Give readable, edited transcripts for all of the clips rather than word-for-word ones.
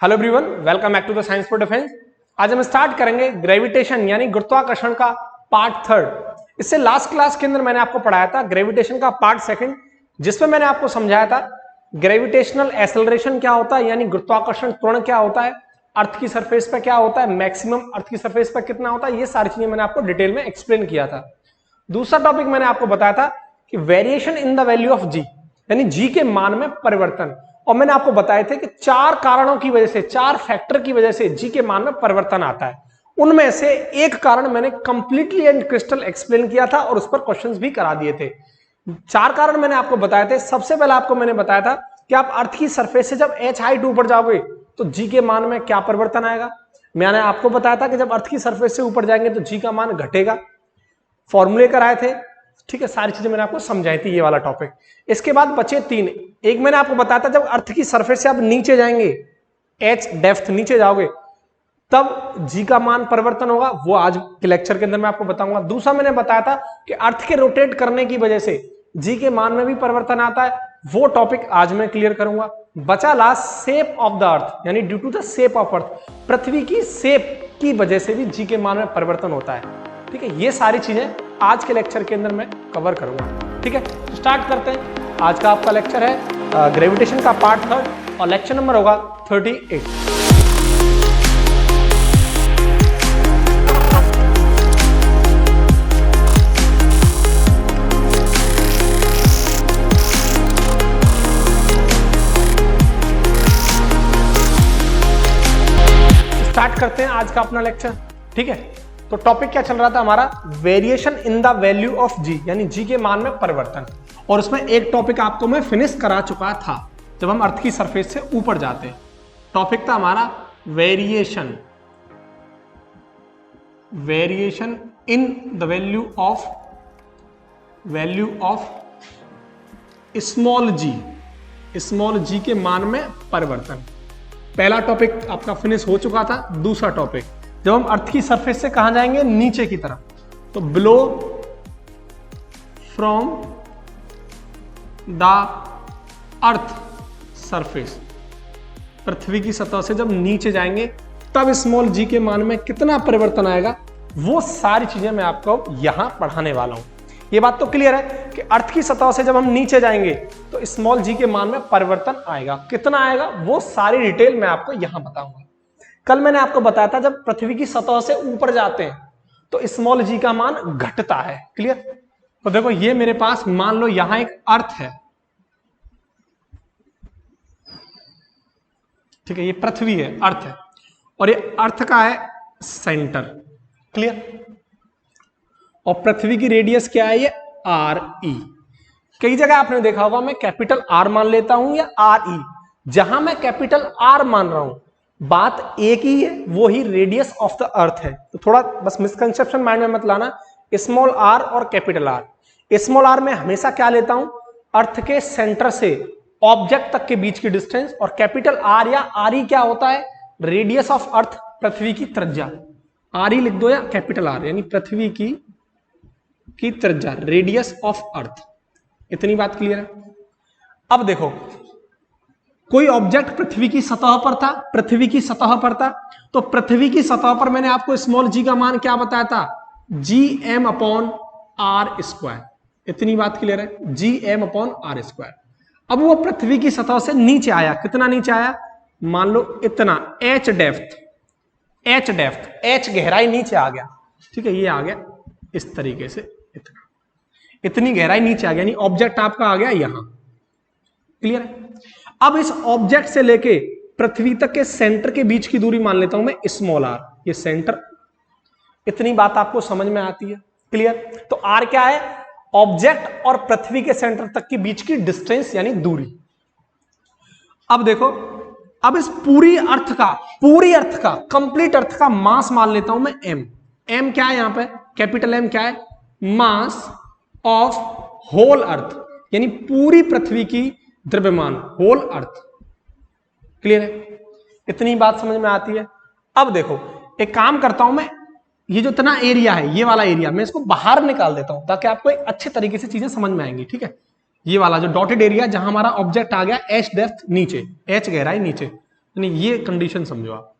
Hello everyone, welcome back to the science for defence. आज हम start करेंगे gravitation यानी गुरुत्वाकर्षण का पार्ट थर्ड। इससे लास्ट क्लास के अंदर मैंने आपको पढ़ाया था ग्रेविटेशन का पार्ट सेकंड, जिसमें मैंने आपको समझाया था ग्रेविटेशनल एक्सेलरेशन क्या होता है यानी गुरुत्वाकर्षण त्वरण क्या होता है, अर्थ की सरफेस पे क्या होता है, मैक्सिमम अर्थ की सरफेस पे कितना होता है, ये सारी चीजें मैंने आपको डिटेल में एक्सप्लेन किया था। दूसरा टॉपिक मैंने आपको बताया था कि variation in the value of G यानी जी के मान में परिवर्तन, और मैंने आपको बताए थे कि चार कारणों की वजह से, चार फैक्टर की वजह से जी के मान में परिवर्तन आता है। उनमें से एक कारण मैंने कंप्लीटली एंड क्रिस्टल एक्सप्लेन किया था और उस पर क्वेश्चंस भी करा दिए थे। चार कारण मैंने आपको बताए थे। सबसे पहले आपको मैंने बताया था कि आप अर्थ की सरफेस से जब h हाइट ऊपर जाओगे तो जी के मान में क्या परिवर्तन आएगा। मैंने आपको बताया था कि जब अर्थ की सरफेस से ऊपर जाएंगे तो जी का मान घटेगा। फॉर्मूले कराए थे, ठीक है, सारी चीजें मैंने आपको समझाई थी, ये वाला टॉपिक। इसके बाद बचे तीन। एक मैंने आपको बताया था जब अर्थ की सरफेस से आप नीचे जाएंगे, एच डेप्थ नीचे जाओगे, तब जी का मान परिवर्तन होगा, वो आज के लेक्चर के अंदर मैं आपको बताऊंगा। दूसरा मैंने बताया था कि अर्थ के रोटेट करने की वजह से जी के मान में भी परिवर्तन आता है, वो टॉपिक आज मैं क्लियर करूंगा। बचा last shape of the earth यानी due to the shape of earth, पृथ्वी की शेप की वजह से भी जी के मान में परिवर्तन होता है। ठीक है, ये सारी चीजें आज के लेक्चर के अंदर मैं कवर करूंगा। ठीक है, तो स्टार्ट करते हैं। आज का आपका लेक्चर है ग्रेविटेशन का पार्ट थर्ड और लेक्चर नंबर होगा 38। स्टार्ट करते हैं आज का अपना लेक्चर। ठीक है, तो टॉपिक क्या चल रहा था हमारा, variation in the value of G यानी जी के मान में परिवर्तन। और उसमें एक टॉपिक आपको मैं फिनिश करा चुका था जब हम अर्थ की सरफेस से ऊपर जाते हैं। टॉपिक था हमारा variation in the value of small G के मान में परिवर्तन। पहला टॉपिक आपका फिनिश हो चुका था। दूसरा टॉपिक, जब हम अर्थ की सरफेस से कहां जाएंगे, नीचे की तरफ, तो below from the earth surface, पृथ्वी की सतह से जब नीचे जाएंगे तब स्मॉल जी के मान में कितना परिवर्तन आएगा, वो सारी चीजें मैं आपको यहां पढ़ाने वाला हूं। ये बात तो क्लियर है कि अर्थ की सतह से जब हम नीचे जाएंगे तो स्मॉल जी के मान में परिवर्तन आएगा। कितना आएगा वो सारी डिटेल मैं आपको यहां बताऊंगा। कल मैंने आपको बताया था जब पृथ्वी की सतह से ऊपर जाते हैं तो स्मॉल जी का मान घटता है। क्लियर? तो देखो, ये मेरे पास मान लो यहां एक अर्थ है, ठीक है, ये पृथ्वी है, अर्थ है, और ये अर्थ का है सेंटर। क्लियर? और पृथ्वी की रेडियस क्या है, ये आर ई। कई जगह आपने देखा होगा मैं कैपिटल आर मान लेता हूं या आर ई। जहां मैं कैपिटल आर मान रहा हूं, बात एक ही है, वो ही रेडियस ऑफ द अर्थ है। तो थोड़ा बस मिसकंसेप्शन माइंड में मत लाना, स्मॉल आर और कैपिटल आर। स्मॉल आर में हमेशा क्या लेता हूं, अर्थ के सेंटर से ऑब्जेक्ट तक के बीच की डिस्टेंस, और कैपिटल आर या आर ई क्या होता है, रेडियस ऑफ अर्थ, पृथ्वी की त्रिज्या। आर ई लिख दो या कैपिटल आर, यानी पृथ्वी की त्रिज्या, रेडियस ऑफ अर्थ। इतनी बात क्लियर है? अब देखो, कोई ऑब्जेक्ट पृथ्वी की सतह पर था, तो पृथ्वी की सतह पर मैंने आपको स्मॉल जी का मान क्या बताया था, G M upon R square. इतनी बात क्लियर है, G M upon R square. अब वो पृथ्वी की सतह से नीचे आया, कितना नीचे आया, मान लो इतना, एच डेप्थ, एच गहराई नीचे आ गया। ठीक है, ये आ गया इस तरीके से, इतनी गहराई नीचे आ गया, यानी ऑब्जेक्ट आपका आ गया यहां। क्लियर है? अब इस ऑब्जेक्ट से लेके पृथ्वी तक के सेंटर के बीच की दूरी मान लेता हूं मैं स्मॉल आर, ये सेंटर। इतनी बात आपको समझ में आती है? क्लियर? तो आर क्या है, ऑब्जेक्ट और पृथ्वी के सेंटर तक के बीच की डिस्टेंस यानी दूरी। अब देखो, अब इस पूरी अर्थ का कंप्लीट अर्थ का मास मान लेता हूं मैं एम। एम क्या है यहां पे, कैपिटल एम क्या है, मास ऑफ होल अर्थ, यानी पूरी पृथ्वी की द्रव्यमान, होल अर्थ। क्लियर है? इतनी बात समझ में आती है? अब देखो, एक काम करता हूं मैं, ये जो इतना एरिया है, ये वाला एरिया मैं इसको बाहर निकाल देता हूं ताकि आपको एक अच्छे तरीके से चीजें समझ में आएंगी। ठीक है, ये वाला जो डॉटेड एरिया जहां हमारा ऑब्जेक्ट आ गया, एच डेप्थ नीचे, एच गहराई नीचे, यानी ये कंडीशन समझो आप,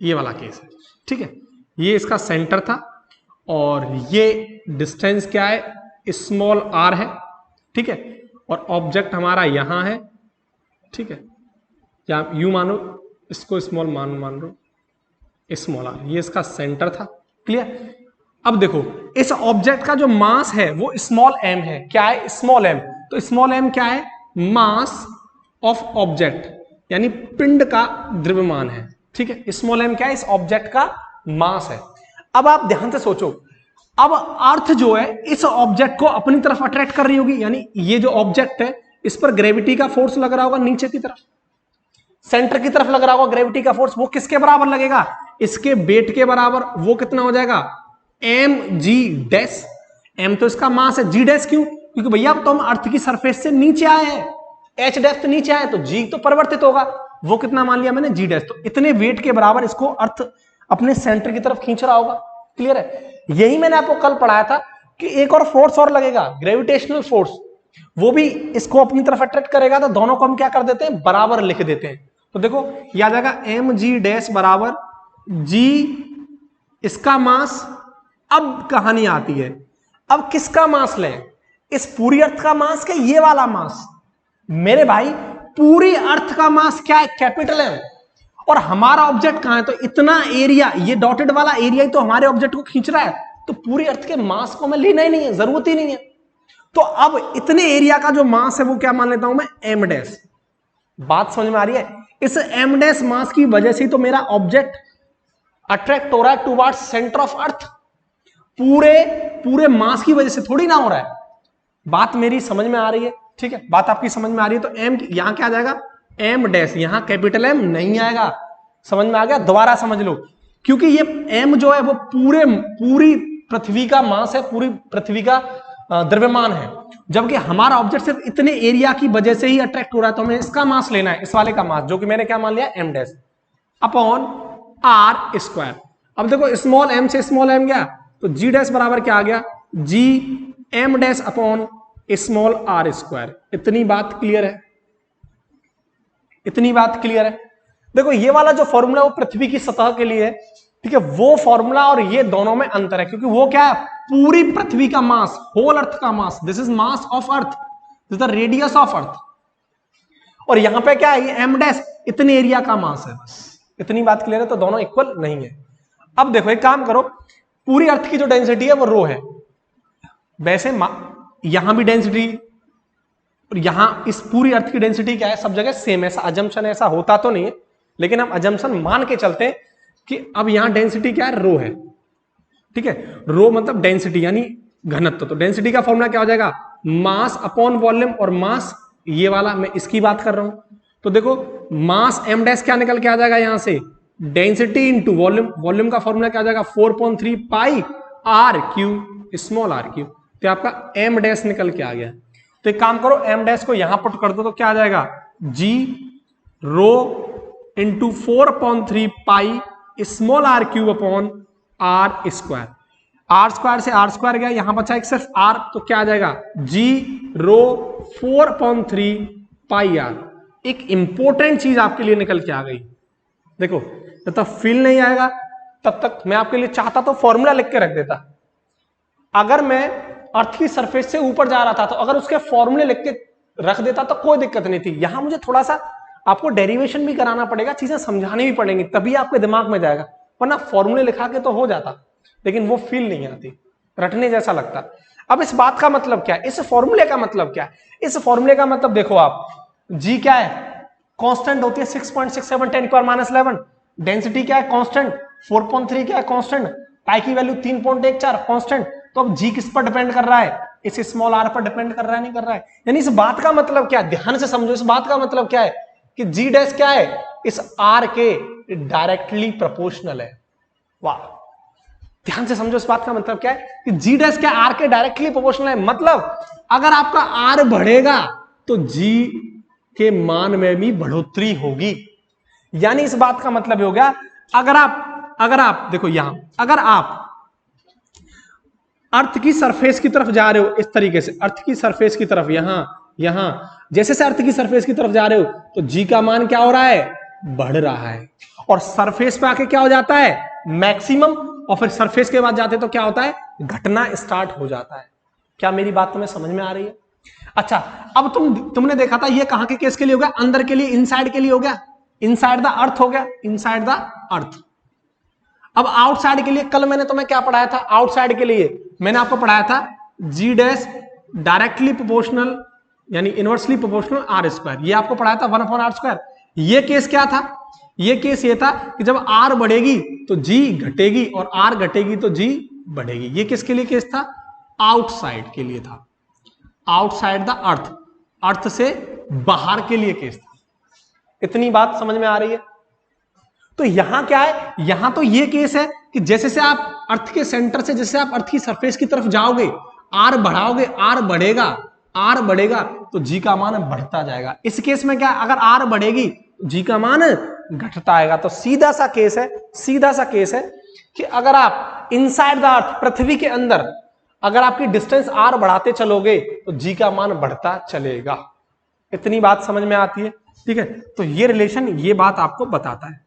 ये वाला केस है, ठीक है। ये इसका सेंटर था और ये डिस्टेंस क्या है, स्मॉल r है, ठीक है, और ऑब्जेक्ट हमारा यहां है, ठीक है, या यू मानो इसको स्मॉल मान लो स्मॉल r, ये इसका सेंटर था। क्लियर। अब देखो इस ऑब्जेक्ट का जो मास है वो स्मॉल m है। क्या है, स्मॉल m। तो स्मॉल m क्या है, मास ऑफ ऑब्जेक्ट, यानी पिंड का द्रव्यमान है, ठीक है। स्मॉल m क्या है, इस ऑब्जेक्ट का मास है। अब आप ध्यान से सोचो, अब अर्थ जो है इस ऑब्जेक्ट को अपनी तरफ अट्रैक्ट कर रही होगी, यानी ये जो ऑब्जेक्ट है इस पर ग्रेविटी का फोर्स लग रहा होगा नीचे की तरफ, सेंटर की तरफ लग रहा होगा ग्रेविटी का फोर्स। वो किसके बराबर लगेगा, इसके वेट के बराबर। वो कितना हो जाएगा, एम जी डैश। एम तो इसका मास है, जी डैश क्यों, क्योंकि भैया तो हम अर्थ की सरफेस से नीचे आए हैं, एच डैश तो नीचे आए, तो जी तो परिवर्तित होगा। वो कितना मान लिया मैंने, जी डैश। तो इतने वेट के बराबर इसको अर्थ अपने सेंटर की तरफ खींच रहा होगा। क्लियर है। यही मैंने आपको कल पढ़ाया था कि एक और फोर्स और लगेगा, ग्रेविटेशनल फोर्स, वो भी इसको अपनी तरफ अट्रैक्ट करेगा। तो दोनों को हम क्या कर देते हैं, बराबर लिख देते हैं। तो देखो याद आ जाएगा, एम जी डैश बराबर जी इसका मास। अब कहानी आती है, अब किसका मास लें, इस पूरी अर्थ का मास के ये वाला मास। मेरे भाई पूरी अर्थ का मास क्या है, कैपिटल एम, और हमारा ऑब्जेक्ट कहां है, तो इतना एरिया, ये डॉटेड वाला एरिया ही तो हमारे ऑब्जेक्ट को खींच रहा है। तो पूरी अर्थ के मास को मैं लेना ही नहीं है, जरूरत ही नहीं है। तो अब इतने एरिया का जो मास है वो क्या मान लेता हूं मैं, एम डैश। बात समझ में आ रही है। इस एम डैश मास की वजह से तो मेरा ऑब्जेक्ट अट्रैक्ट हो रहा है टुवर्ड्स सेंटर ऑफ अर्थ, पूरे मास की वजह से थोड़ी ना हो रहा है। बात मेरी समझ में आ रही है, ठीक है, बात आपकी समझ में आ रही है। तो एम यहां क्या आ जाएगा, एम डैश, यहां कैपिटल एम नहीं आएगा। समझ में आ गया, दोबारा समझ लो, क्योंकि ये एम जो है वो पूरी पृथ्वी का मास है, पूरी पृथ्वी का द्रव्यमान है, जबकि हमारा ऑब्जेक्ट सिर्फ इतने एरिया की वजह से ही अट्रैक्ट हो रहा है। तो हमें इसका मास लेना है, इस वाले का मास, जो कि मैंने क्या मान लिया, M dash upon R square. अब देखो स्मॉल एम से स्मॉल एम गया, तो जी डैश बराबर क्या आ गया, G M dash upon small R square. इतनी बात क्लियर है, इतनी बात क्लियर है। देखो ये वाला जो फॉर्मूला वो पृथ्वी की सतह के लिए है, ठीक है, वो फॉर्मूला और ये दोनों में अंतर है, क्योंकि वो क्या है, पूरी पृथ्वी का मास, होल अर्थ का mass, this is mass of earth, this is the radius of earth. और यहां पे क्या है, ये एम डैश इतने एरिया का मास है, बस इतनी बात क्लियर है। तो दोनों इक्वल नहीं है। अब देखो एक काम करो, पूरी अर्थ की जो डेंसिटी है वो रो है, वैसे यहां भी डेंसिटी और यहां इस पूरी अर्थ की डेंसिटी क्या है, सब जगह सेम। ऐसा अजम्पशन ऐसा होता तो नहीं है, लेकिन हम अजम्पशन मान के चलते हैं कि अब यहां डेंसिटी क्या है, रो है, ठीक है। रो मतलब डेंसिटी यानी घनत्व। तो डेंसिटी का फॉर्मूला क्या हो जाएगा, मास अपॉन वॉल्यूम, और मास ये वाला मैं इसकी बात कर रहा हूं। तो देखो मास एम डैश क्या निकल के आ जाएगा यहां से, डेंसिटी इंटू वॉल्यूम। वॉल्यूम का फॉर्मूला क्या आ जाएगा, 4.3 pi R cube, small R cube. तो आपका एम डैश निकल के आ गया। तो एक काम करो, एम डैश को यहां पुट कर दो, तो क्या आ जाएगा, G rho into 4.3 pi small R cube upon R square. R square से आर स्क्वायर गया, यहां बचा एक सिर्फ आर, तो क्या आ जाएगा, जी रो 4.3 पाई आर। एक इंपॉर्टेंट चीज आपके लिए निकल के आ गई। देखो जब तक फील नहीं आएगा तब तक मैं आपके लिए चाहता तो फॉर्मूला लिख के रख देता। अगर मैं अर्थ की सरफेस से ऊपर जा रहा था तो अगर उसके फॉर्मूले लिख के रख देता तो कोई दिक्कत नहीं थी। यहां मुझे थोड़ा सा आपको डेरिवेशन भी कराना पड़ेगा, चीजें समझानी भी पड़ेंगी, तभी आपके दिमाग में जाएगा, वरना फॉर्मूले लिखा के तो हो जाता, लेकिन वो फील नहीं आती, रटने जैसा लगता। अब इस बात का मतलब क्या है, इस फॉर्मूले का मतलब क्या है, इस फॉर्मूले का मतलब देखो आप, जी क्या है, कांस्टेंट होती है 6.67 10 की पावर -11। डेंसिटी क्या है, कांस्टेंट। 4.3 क्या है, कांस्टेंट। पाई की वैल्यू 3.14 कांस्टेंट। तो अब जी किस पर डिपेंड कर रहा है, इस स्मॉल आर पर डिपेंड कर रहा है, नहीं कर रहा है। यानी इस बात का मतलब क्या है, ध्यान से समझो, इस बात का मतलब क्या है कि जी डैश क्या है, इस आर के डायरेक्टली प्रोपोर्शनल है। वाह, ध्यान से समझो इस बात का मतलब क्या है कि जी डैश क्या आर के डायरेक्टली प्रोपोर्शनल है। मतलब अगर आपका आर बढ़ेगा तो जी के मान में भी बढ़ोतरी होगी। यानी इस बात का मतलब हो गया, अगर आप देखो यहां, अगर आप अर्थ की सरफेस की तरफ जा रहे हो इस तरीके से, अर्थ की सरफेस की तरफ, यहां यहां जैसे से अर्थ की सरफेस की तरफ जा रहे हो तो जी का मान क्या हो रहा है, बढ़ रहा है, और सरफेस पे आके क्या हो जाता है, मैक्सिमम, और फिर सरफेस के बाद जाते तो क्या होता है, घटना स्टार्ट हो जाता है। क्या मेरी बात तुम्हें समझ में आ रही है? अच्छा, अब तुमने देखा था ये कहां के केस के लिए हो गया, अंदर के लिए, इनसाइड के लिए हो गया, इनसाइड द अर्थ हो गया, इनसाइड द अर्थ। अब आउटसाइड के लिए कल मैंने तुम्हें क्या पढ़ाया था, आउटसाइड के लिए मैंने आपको पढ़ाया था जी डैश डायरेक्टली प्रोपोर्शनल यानी इनवर्सली प्रोपोर्शनल आर स्क्वायर, ये आपको पढ़ाया था 1/r²। ये केस क्या था, ये केस ये था कि जब आर बढ़ेगी तो जी घटेगी और आर घटेगी तो जी बढ़ेगी। ये किसके लिए केस था, आउटसाइड के लिए था, आउटसाइड द अर्थ, अर्थ से बाहर के लिए केस था। इतनी बात समझ में आ रही है? तो यहां क्या है, यहां तो ये केस है कि जैसे से आप अर्थ के सेंटर से, जैसे आप अर्थ की सरफेस की तरफ जाओगे, आर बढ़ाओगे, आर बढ़ेगा, आर बढ़ेगा तो जी का मान बढ़ता जाएगा। इस केस में क्या, अगर आर बढ़ेगी तो जी का मान घटता आएगा। तो सीधा सा केस है, सीधा सा केस है कि अगर आप इनसाइड द अर्थ, पृथ्वी के अंदर अगर आपकी डिस्टेंस आर बढ़ाते चलोगे तो जी का मान बढ़ता चलेगा। इतनी बात समझ में आती है? ठीक है, तो ये रिलेशन ये बात आपको बताता है।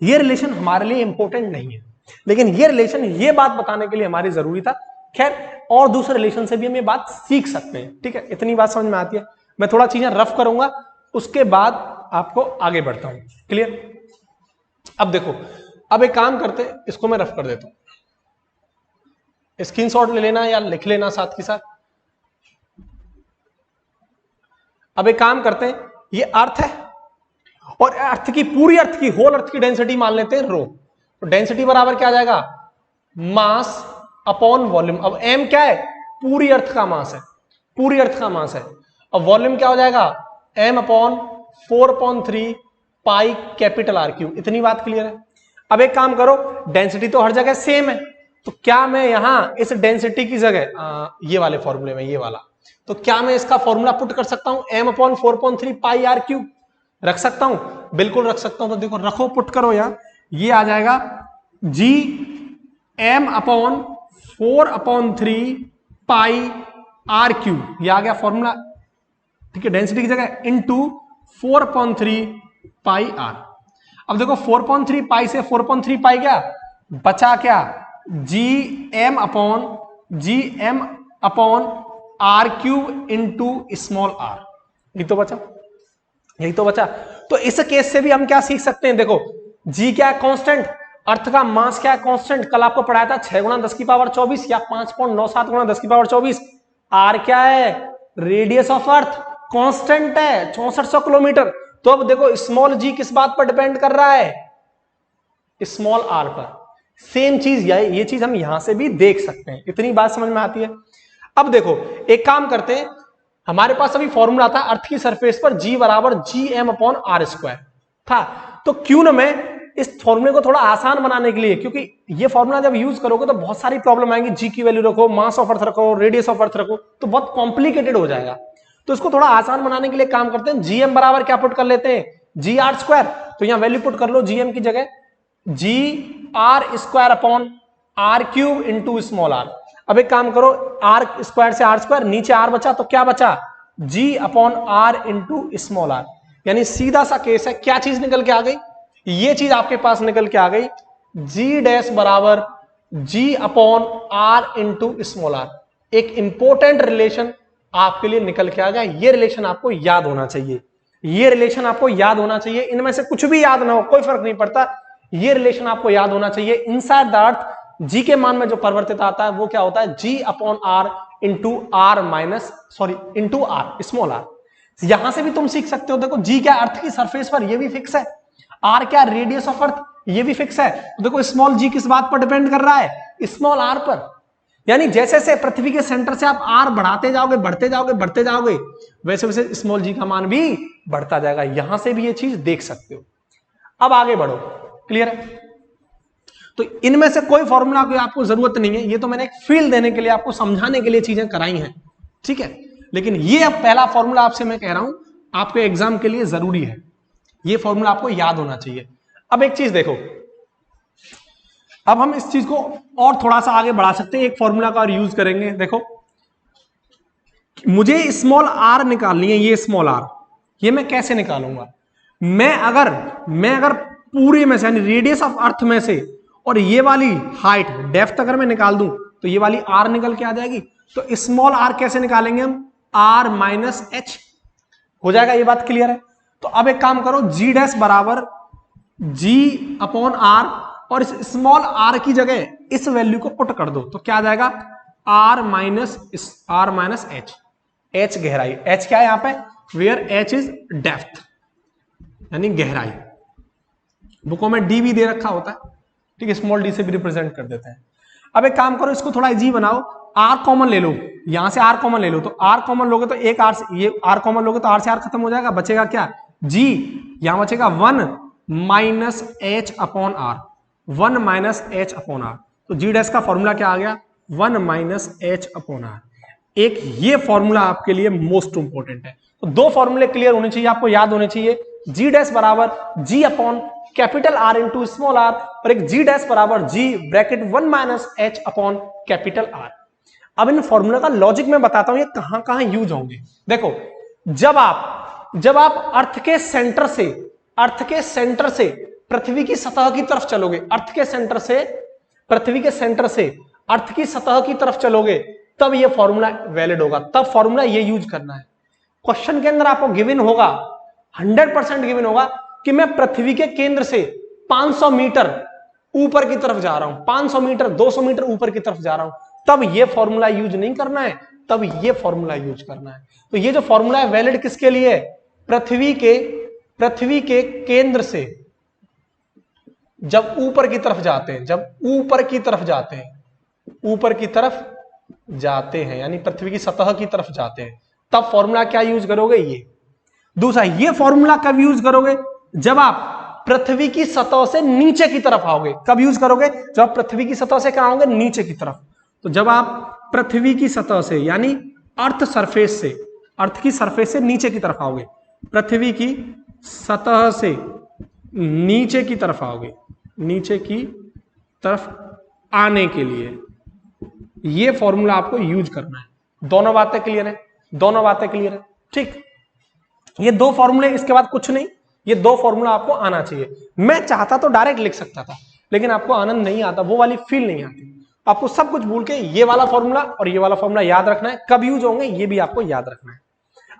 ये रिलेशन हमारे लिए इंपॉर्टेंट नहीं है, लेकिन ये रिलेशन ये बात बताने के लिए हमारी जरूरी था। खैर, और दूसरे रिलेशन से भी हम ये बात सीख सकते हैं। ठीक है, इतनी बात समझ में आती है। मैं थोड़ा चीजें रफ करूंगा, उसके बाद आपको आगे बढ़ता हूं। क्लियर? अब देखो, अब एक काम करते, इसको मैं रफ कर देता हूं, स्क्रीनशॉट ले लेना या लिख लेना साथ के साथ। अब एक काम करते हैं, ये अर्थ है और अर्थ की पूरी, अर्थ की होल अर्थ की डेंसिटी मान लेते हैं रो। तो डेंसिटी बराबर क्या आ जाएगा, मास अपॉन वॉल्यूम। अब एम क्या है, पूरी अर्थ का मास है, पूरी अर्थ का मास है। अब वॉल्यूम क्या हो जाएगा, M upon 4/3 pi capital R cube. इतनी बात क्लियर है? अब एक काम करो, डेंसिटी तो हर जगह सेम है, तो क्या मैं यहां इस डेंसिटी की जगह ये वाले फॉर्मूले में, ये वाला, तो क्या मैं इसका फॉर्मूला पुट कर सकता हूं, M upon 4/3 pi R cube रख सकता हूं? बिल्कुल रख सकता हूं। तो देखो, रखो, पुट करो यहां, ये आ जाएगा G M upon 4/3 pi R cube, ये आ गया फॉर्मूला। ठीक है, डेंसिटी की जगह इनटू 4/3 पाई आर। अब देखो 4/3 पाई से 4/3 पाई क्या बचा, क्या, G M upon R cube into small R, यही तो बचा, यही तो बचा। तो इस केस से भी हम क्या सीख सकते हैं, देखो जी क्या है, कांस्टेंट, अर्थ का मास क्या है, कांस्टेंट। कल आपको पढ़ाया था 6 × 10⁻24 या 5.97 × 10⁻24। आर क्या है, रेडियस ऑफ अर्थ, कांस्टेंट है 6400 किलोमीटर। तो अब देखो स्मॉल जी किस बात पर डिपेंड कर रहा है, स्मॉल आर पर। सेम चीज ये चीज हम यहां से भी देख सकते हैं। इतनी बात समझ में आती है? अब देखो, एक काम करते हैं, हमारे पास अभी फॉर्मूला था अर्थ की सरफेस पर जी बराबर G M upon R square था। तो क्यों ना मैं इस फॉर्मूले को थोड़ा आसान बनाने के लिए, क्योंकि ये फॉर्मूला जब यूज करोगे तो बहुत सारी प्रॉब्लम आएंगी, जी की वैल्यू रखो, मास ऑफ अर्थ रखो, रेडियस ऑफ अर्थ रखो, तो बहुत कॉम्प्लिकेटेड हो जाएगा। तो इसको थोड़ा आसान बनाने के लिए काम करते हैं, जीएम बराबर क्या पुट कर लेते हैं, जी आर स्क्वायर। तो यहां वैल्यू पुट कर लो जीएम की जगह, G R square upon R cube into small R. अब एक काम करो, आर स्क्वायर से आर स्क्वायर, नीचे आर बचा तो क्या बचा, G upon R into small R. यानी सीधा सा केस है, क्या चीज निकल के आ गई, ये चीज आपके पास निकल के आ गई, जी डैश बराबर G upon R into small R. एक इंपॉर्टेंट रिलेशन आपके लिए निकल के आ गया। ये रिलेशन आपको याद होना चाहिए, ये रिलेशन आपको याद होना चाहिए। इनमें से कुछ भी याद ना हो कोई फर्क नहीं पड़ता, ये रिलेशन आपको याद होना चाहिए। इनसाइड द अर्थ जी के मान में जो परिवर्तित आता है वो क्या होता है, G upon R into R minus into R small R. यहां से भी तुम सीख सकते हो, देखो जी क्या अर्थ की सरफेस पर, ये भी फिक्स है, आर क्या रेडियस ऑफ अर्थ, ये भी फिक्स है। तो देखो स्मॉल जी किस बात पर डिपेंड कर रहा है, स्मॉल आर पर। यानी जैसे से पृथ्वी के सेंटर से आप आर बढ़ाते जाओगे, बढ़ते जाओगे, बढ़ते जाओगे, वैसे वैसे स्मॉल जी का मान भी बढ़ता जाएगा। यहां से भी ये चीज देख सकते हो। अब आगे बढ़ो, क्लियर है? तो इनमें से कोई फॉर्मूला की आपको जरूरत नहीं है, ये तो मैंने एक फील देने के लिए, आपको समझाने के लिए चीजें कराई हैं, ठीक है। लेकिन ये अब पहला फॉर्मूला आपसे मैं कह रहा हूं, आपके एग्जाम के लिए जरूरी है, ये फॉर्मूला आपको याद होना चाहिए। अब एक चीज देखो, अब हम इस चीज को और थोड़ा सा आगे बढ़ा सकते हैं, एक फॉर्मूला का और यूज करेंगे। देखो मुझे स्मॉल आर निकालनी है, ये स्मॉल आर, ये मैं कैसे निकालूंगा? मैं अगर पूरे में से यानी रेडियस ऑफ अर्थ में से और ये वाली हाइट डेप्थ अगर मैं निकाल दूं तो ये वाली आर निकल के आ जाएगी। तो स्मॉल आर कैसे निकालेंगे हम? आर माइनस एच हो जाएगा। ये बात क्लियर है? तो अब एक काम करो, जी डैश बराबर जी अपॉन आर और इस स्मॉल आर की जगह इस वैल्यू को पुट कर दो तो क्या आ जाएगा? R minus H. एच गहराई, एच क्या है यहां पे? वेयर एच इज डेप्थ यानी गहराई। बुकों में डी भी दे रखा होता है, ठीक है, स्मॉल डी से भी रिप्रेजेंट कर देते हैं। अब एक काम करो, इसको थोड़ा इजी बनाओ, आर कॉमन ले लो, यहां से आर कॉमन ले लो, तो आर कॉमन लोगे तो एक आर से, ये आर कॉमन लोगे तो आर से आर खत्म हो जाएगा, बचेगा क्या? जी, यहां बचेगा 1 minus H upon R, 1 minus H upon R. तो जी डैश का फॉर्मूला क्या आ गया? 1 माइनस एच अपॉन आर। एक ये फॉर्मूला आपके लिए मोस्ट इंपॉर्टेंट है। तो दो फॉर्मूले क्लियर होने चाहिए, आपको याद होने चाहिए। जी डैश बराबर G upon capital R into small R और एक जी डैश बराबर G bracket 1 minus H upon capital R. अब इन फॉर्मूला का लॉजिक मैं बताता हूं ये कहां कहां यूज होंगे। देखो, जब आप अर्थ के सेंटर से पृथ्वी की सतह की तरफ चलोगे, अर्थ के सेंटर से पृथ्वी के सेंटर से अर्थ की सतह की तरफ चलोगे, तब ये फॉर्मूला वैलिड होगा, तब फॉर्मूला ये यूज करना है। क्वेश्चन के अंदर आपको गिवन होगा, 100% गिवन होगा कि मैं पृथ्वी के केंद्र से 500 मीटर ऊपर की तरफ जा रहा हूं, 500 मीटर 200 मीटर ऊपर की तरफ जा रहा हूं, तब ये फॉर्मूला यूज नहीं करना है, तब ये फॉर्मूला यूज करना है। तो ये जो फॉर्मूला है वैलिड किसके लिए है? पृथ्वी के केंद्र से जब ऊपर की तरफ जाते हैं, ऊपर की तरफ जाते हैं यानी पृथ्वी की सतह की तरफ जाते हैं, तब फॉर्मूला क्या यूज करोगे? ये। दूसरा, ये फॉर्मूला कब यूज करोगे? जब आप पृथ्वी की सतह से नीचे की तरफ आओगे। कब यूज करोगे? जब आप पृथ्वी की सतह से कहां आओगे? नीचे की तरफ। तो जब आप पृथ्वी की सतह से यानी अर्थ की सरफेस से नीचे की तरफ आओगे, पृथ्वी की सतह से नीचे की तरफ आओगे, नीचे की तरफ आने के लिए ये फॉर्मूला आपको यूज करना है। दोनों बातें क्लियर है? ठीक, ये दो फॉर्मूले, इसके बाद कुछ नहीं, ये दो फॉर्मूला आपको आना चाहिए। मैं चाहता तो डायरेक्ट लिख सकता था, लेकिन आपको आनंद नहीं आता, वो वाली फील नहीं आती। आपको सब कुछ भूल के ये वाला फॉर्मूला और ये वाला फॉर्मूला याद रखना है, कब यूज होंगे ये भी आपको याद रखना है।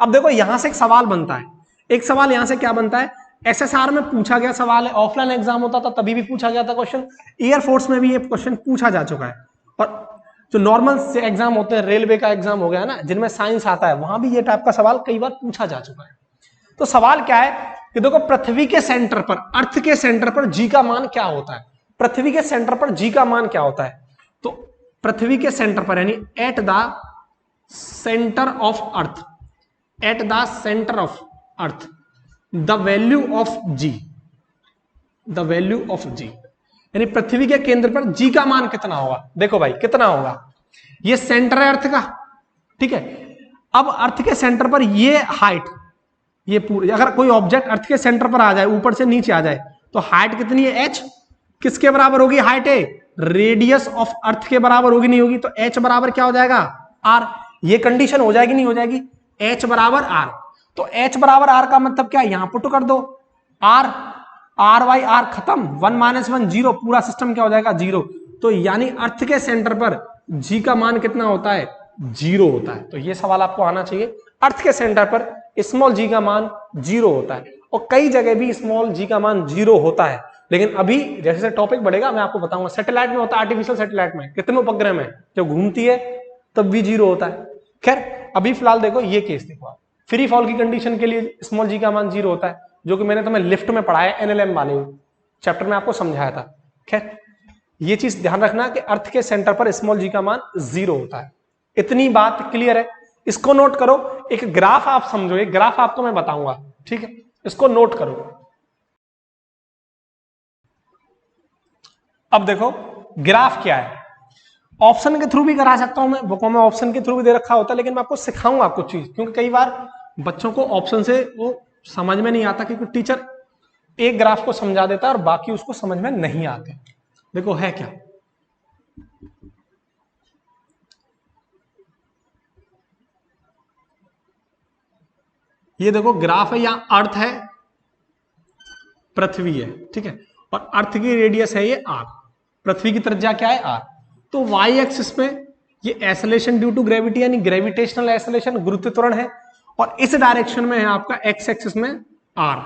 अब देखो, यहां से एक सवाल बनता है, एक सवाल यहां से क्या बनता है? एसएसआर में पूछा गया सवाल है, ऑफलाइन एग्जाम होता था तभी भी पूछा गया था क्वेश्चन, एयरफोर्स में भी ये क्वेश्चन पूछा जा चुका है, और जो नॉर्मल से एग्जाम होते हैं, रेलवे का एग्जाम हो गया ना, जिनमें साइंस आता है, वहां भी ये टाइप का सवाल कई बार पूछा जा चुका है। तो सवाल क्या है कि देखो, पृथ्वी के सेंटर पर, अर्थ के सेंटर पर जी का मान क्या होता है? पृथ्वी के सेंटर पर जी का मान क्या होता है? तो पृथ्वी के सेंटर पर यानी at the center of earth, the value of G, यानी पृथ्वी के केंद्र पर जी का मान कितना होगा? देखो भाई, कितना होगा? ये सेंटर है अर्थ का, ठीक है। अब अर्थ के सेंटर पर ये हाइट, ये पूरी, अगर कोई ऑब्जेक्ट अर्थ के सेंटर पर आ जाए, ऊपर से नीचे आ जाए, तो हाइट कितनी है? h किसके बराबर होगी? हाइट है रेडियस ऑफ अर्थ के बराबर होगी, नहीं होगी? तो h बराबर क्या हो जाएगा? r। ये कंडीशन हो जाएगी, नहीं हो जाएगी? h बराबर r। तो h बराबर r का मतलब क्या? यहां पुट कर दो r, r बाई r खत्म, 1 माइनस 1 0, पूरा सिस्टम क्या हो जाएगा? 0। तो यानी अर्थ के सेंटर पर g का मान कितना होता है? 0 होता है। तो ये सवाल आपको आना चाहिए, अर्थ के सेंटर पर स्मॉल जी का मान 0 होता है, और कई जगह भी स्मॉल जी का मान 0 होता है, लेकिन अभी जैसे टॉपिक बढ़ेगा मैं आपको बताऊंगा। सैटेलाइट में होता है, आर्टिफिशियल सैटेलाइट में कितने उपग्रह में जब घूमती है तब भी 0 होता है। खैर, अभी फिलहाल देखो ये केस देखो आप, फ्री फॉल की कंडीशन के लिए स्मॉल जी का मान 0 होता है, जो कि मैंने तुम्हें लिफ्ट में पढ़ाया, एनएलएम वाले चैप्टर में आपको समझाया था। खैर, ये चीज ध्यान रखना कि अर्थ के सेंटर पर स्मॉल जी का मान 0 होता है। इतनी बात क्लियर है? इसको नोट करो, एक ग्राफ आप समझो, एक ग्राफ आपको मैं बताऊंगा, ठीक है, इसको नोट करो। अब देखो ग्राफ क्या है, ऑप्शन के थ्रू भी करा सकता हूं मैं, बुकों में ऑप्शन के थ्रू भी दे रखा होता है, लेकिन मैं आपको सिखाऊंगा कुछ चीज, क्योंकि कई बार बच्चों को ऑप्शन से वो समझ में नहीं आता, क्योंकि टीचर एक ग्राफ को समझा देता है और बाकी उसको समझ में नहीं आते। देखो है क्या, ये देखो ग्राफ है, यहां अर्थ है, पृथ्वी है, ठीक है, और अर्थ की रेडियस है ये आर, पृथ्वी की त्रिज्या क्या है आर। तो वाई एक्सिस पे ये एसलेशन ड्यू टू ग्रेविटी यानी ग्रेविटेशनल एसलेशन, गुरुत्व है, और इस डायरेक्शन में है आपका एक्स एक्सिस में आर।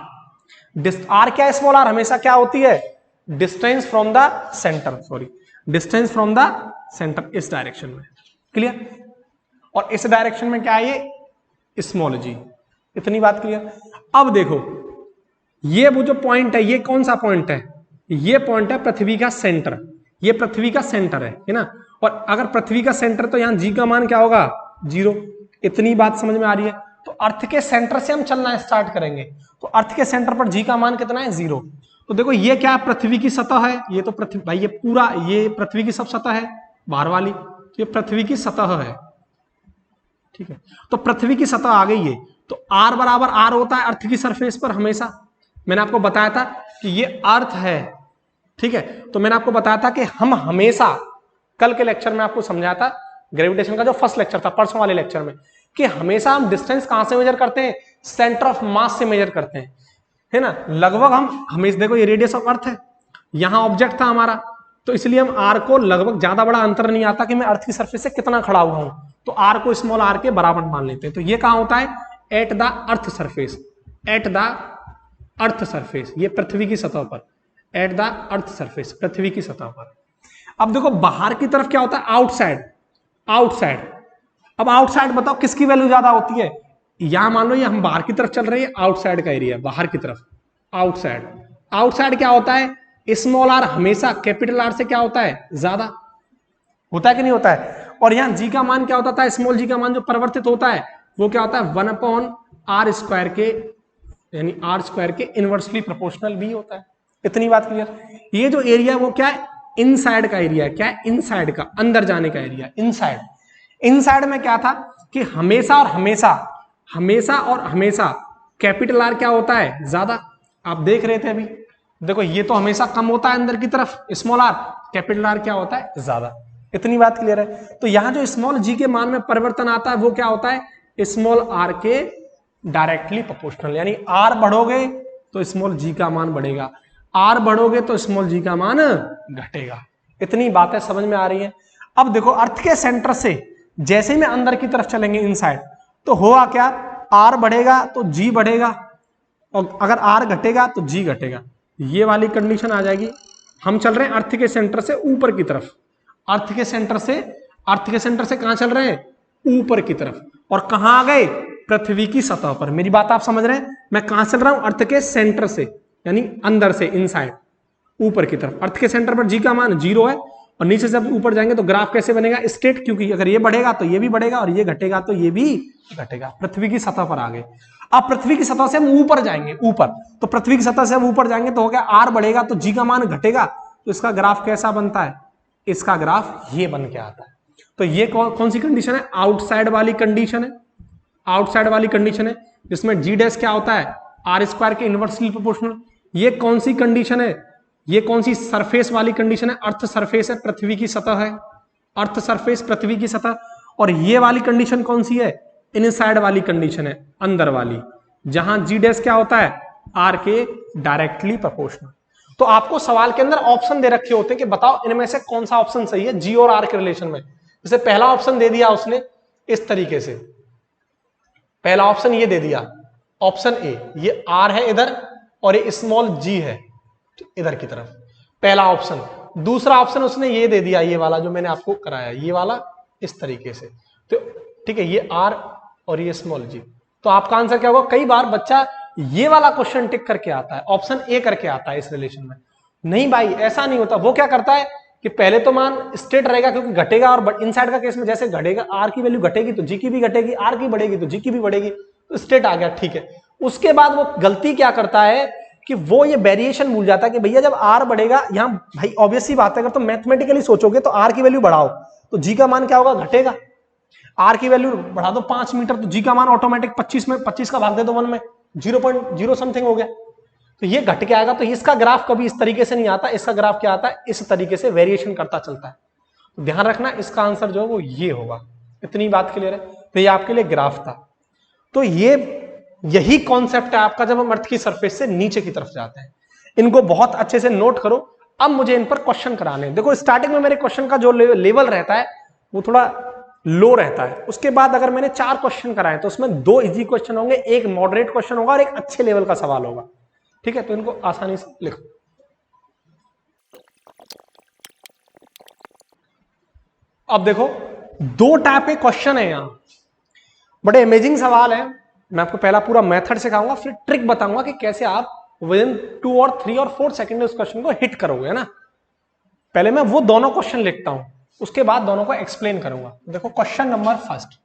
आर क्या है, स्मॉल आर हमेशा क्या होती है, distance from the centre, sorry distance from the centre, इस डायरेक्शन में, क्लियर। और इस डायरेक्शन में क्या है ये स्मॉल जी, इतनी बात क्लियर। अब देखो ये वो जो पॉइंट है, ये कौन सा पॉइंट है, ये पॉइंट है पृथ्वी का सेंटर, ये पृथ्वी का सेंटर है ना। और अगर पृथ्वी का सेंटर तो यहां जी का मान क्या होगा, 0, इतनी बात समझ में आ रही है। तो अर्थ के सेंटर से हम चलना स्टार्ट करेंगे, तो अर्थ के सेंटर पर जी का मान कितना है, 0। तो देखो ये क्या पृथ्वी की सतह है, ये तो पृथ्वी भाई, ये पूरा ये पृथ्वी की सब सतह है बाहर वाली, तो ये पृथ्वी की सतह है, ठीक है। तो पृथ्वी की सतह आ गई है, तो आर बराबर आर होता है अर्थ की सरफेस पर हमेशा। मैंने आपको बताया था कि ये अर्थ है, ठीक है। तो मैंने आपको बताया था कि हम हमेशा, कल के लेक्चर में आपको समझाया था, ग्रेविटेशन का जो फर्स्ट लेक्चर था परसों वाले लेक्चर में, कि हमेशा हम डिस्टेंस कहां से मेजर करते हैं, सेंटर ऑफ मास से मेजर करते हैं, है ना। लगभग हम हमेशा, देखो ये रेडियस ऑफ अर्थ है, यहां ऑब्जेक्ट था हमारा, तो इसलिए हम आर को लगभग, ज्यादा बड़ा अंतर नहीं आता कि मैं अर्थ की सरफेस से कितना खड़ा हुआ हूं, तो आर को स्मॉल आर के बराबर मान लेते हैं। तो ये कहां होता है, at the earth surface, at the earth surface, ये पृथ्वी की सतह पर, एट द अर्थ सरफेस, पृथ्वी की सतह पर। अब देखो बाहर की तरफ क्या होता है, आउटसाइड, आउटसाइड। अब आउटसाइड बताओ किसकी वैल्यू ज्यादा होती है, यहां मान लो ये हम बाहर की तरफ चल रहे हैं, आउटसाइड का एरिया, बाहर की तरफ, आउटसाइड। आउटसाइड क्या होता है, स्मॉल आर हमेशा कैपिटल आर से क्या होता है, ज्यादा होता है कि नहीं होता है। और यहां जी का मान क्या होता था, स्मॉल जी का मान जो परिवर्तित होता है वो क्या होता है, 1/r² के, यानी r² के इनवर्सली प्रोपोर्शनल भी होता है। इतनी बात क्लियर। ये जो एरिया वो क्या है, इनसाइड का एरिया है, क्या है, इनसाइड का, अंदर जाने का एरिया, इनसाइड। इनसाइड में क्या था कि हमेशा और हमेशा, हमेशा और हमेशा कैपिटल आर क्या होता है, ज्यादा। आप देख रहे थे अभी, देखो ये तो हमेशा कम होता है अंदर की तरफ, स्मॉल आर, कैपिटल आर क्या होता है, ज्यादा। इतनी बात क्लियर है। तो यहां जो स्मॉल जी के मान में परिवर्तन आता है वो क्या होता है, स्मॉल आर के डायरेक्टली प्रोपोर्शनल, यानी आर बढ़ोगे तो स्मॉल जी का मान बढ़ेगा, आर बढ़ोगे तो स्मॉल जी का मान घटेगा। इतनी बातें समझ में आ रही है। अब देखो अर्थ के सेंटर से जैसे ही मैं अंदर की तरफ चलेंगे इनसाइड, तो होगा क्या, आर बढ़ेगा तो जी बढ़ेगा, और अगर आर घटेगा तो जी घटेगा। ये वाली कंडीशन आ जाएगी। हम चल रहे हैं अर्थ के सेंटर से ऊपर की तरफ, अर्थ के सेंटर से, अर्थ के सेंटर से कहां चल रहे हैं, ऊपर की तरफ। और कहां आ गए, पृथ्वी की सतह पर। मेरी बात आप समझ रहे हैं, मैं कहां चल रहा हूं, अर्थ के सेंटर से, यानी अंदर से, इनसाइड, ऊपर की तरफ। अर्थ के सेंटर पर जी का मान 0 है, और नीचे से ऊपर जाएंगे तो ग्राफ कैसे बनेगा, स्ट्रेट, क्योंकि अगर ये बढ़ेगा तो ये भी बढ़ेगा, और ये घटेगा तो ये भी घटेगा। पृथ्वी की सतह पर आ गए। अब पृथ्वी की सतह से हम ऊपर जाएंगे, ऊपर, तो पृथ्वी की सतह से हम ऊपर जाएंगे तो हो गया, आर बढ़ेगा तो जी का मान घटेगा, तो इसका ग्राफ कैसा बनता है, इसका ग्राफ ये बन के आता है। तो ये कौन सी कंडीशन है, आउटसाइड वाली कंडीशन है, आउटसाइड वाली कंडीशन है, जिसमें जी डैश क्या होता है, r² के इनवर्सली प्रोपोर्शनल। ये कौन सी कंडीशन है, ये कौन सी सरफेस वाली कंडीशन है, अर्थ सरफेस है, पृथ्वी की सतह है, अर्थ सरफेस पृथ्वी की सतह। और ये वाली कंडीशन कौन सी है, इनसाइड वाली कंडीशन है, अंदर वाली, जहां जी डैश क्या होता है, आर के डायरेक्टली प्रोपोर्शनल। तो आपको सवाल के अंदर ऑप्शन दे रखे होते हैं कि बताओ इनमें से कौन सा ऑप्शन सही है जी और आर के रिलेशन में। जैसे पहला ऑप्शन दे दिया उसने इस तरीके से, पहला ऑप्शन ये दे दिया, ऑप्शन ए, ये आर है इधर और ये स्मॉल जी है इधर की तरफ, पहला ऑप्शन। दूसरा ऑप्शन उसने ये दे दिया, ये वाला जो मैंने आपको कराया, ये वाला इस तरीके से, तो ठीक है, ये आर और ये स्मॉल जी। तो आपका आंसर क्या होगा, कई बार बच्चा ये वाला क्वेश्चन टिक करके आता है, ऑप्शन ए करके आता है इस रिलेशन में। नहीं भाई ऐसा नहीं होता, वो क्या करता है कि पहले तो मान स्ट्रेट रहेगा क्योंकि घटेगा, और इनसाइड का केस में जैसे घटेगा, आर की वैल्यू घटेगी तो जी की भी घटेगी, आर की बढ़ेगी तो जी की भी बढ़ेगी, तो स्ट्रेट आ गया, ठीक है। उसके बाद वो गलती क्या करता है कि वो ये वेरिएशन भूल जाता है कि भैया जब आर बढ़ेगा, यहां भाई ऑब्वियस सी बात है, अगर तुम मैथमेटिकली सोचोगे तो आर की वैल्यू बढ़ाओ तो जी का मान क्या होगा, घटेगा। आर की वैल्यू बढ़ा दो 5 मीटर तो जी का मान ऑटोमेटिक 25 में 25 का भाग दे दो 1 में 0.0 समथिंग हो गया, तो ये घट के आएगा। तो इसका ग्राफ कभी इस तरीके से नहीं आता, इसका ग्राफ क्या आता है, इस तरीके से वेरिएशन करता चलता है। तो ध्यान रखना इसका आंसर जो है वो ये होगा। इतनी बात क्लियर है। तो ये आपके लिए ग्राफ था। तो ये यही कॉन्सेप्ट है आपका जब हम अर्थ की सरफेस से नीचे की तरफ जाते हैं। इनको बहुत अच्छे से नोट करो। अब मुझे इन पर क्वेश्चन कराने हैं। देखो स्टार्टिंग में मेरे क्वेश्चन का जो लेवल रहता है वो थोड़ा लो रहता है। उसके बाद अगर मैंने 4 क्वेश्चन कराए तो उसमें 2 इजी क्वेश्चन होंगे, एक मॉडरेट क्वेश्चन होगा और एक अच्छे लेवल का सवाल होगा। ठीक है, तो इनको आसानी से लिखो। अब देखो 2 टाइप के क्वेश्चन है यहां, बड़े अमेजिंग सवाल है। मैं आपको पहला पूरा मेथड सिखाऊंगा, फिर ट्रिक बताऊंगा कि कैसे आप विद इन 2 और 3 और 4 सेकंड में उस क्वेश्चन को हिट करोगे, है ना। पहले मैं वो दोनों क्वेश्चन लिखता हूं, उसके बाद दोनों को एक्सप्लेन करूंगा। देखो क्वेश्चन नंबर फर्स्ट,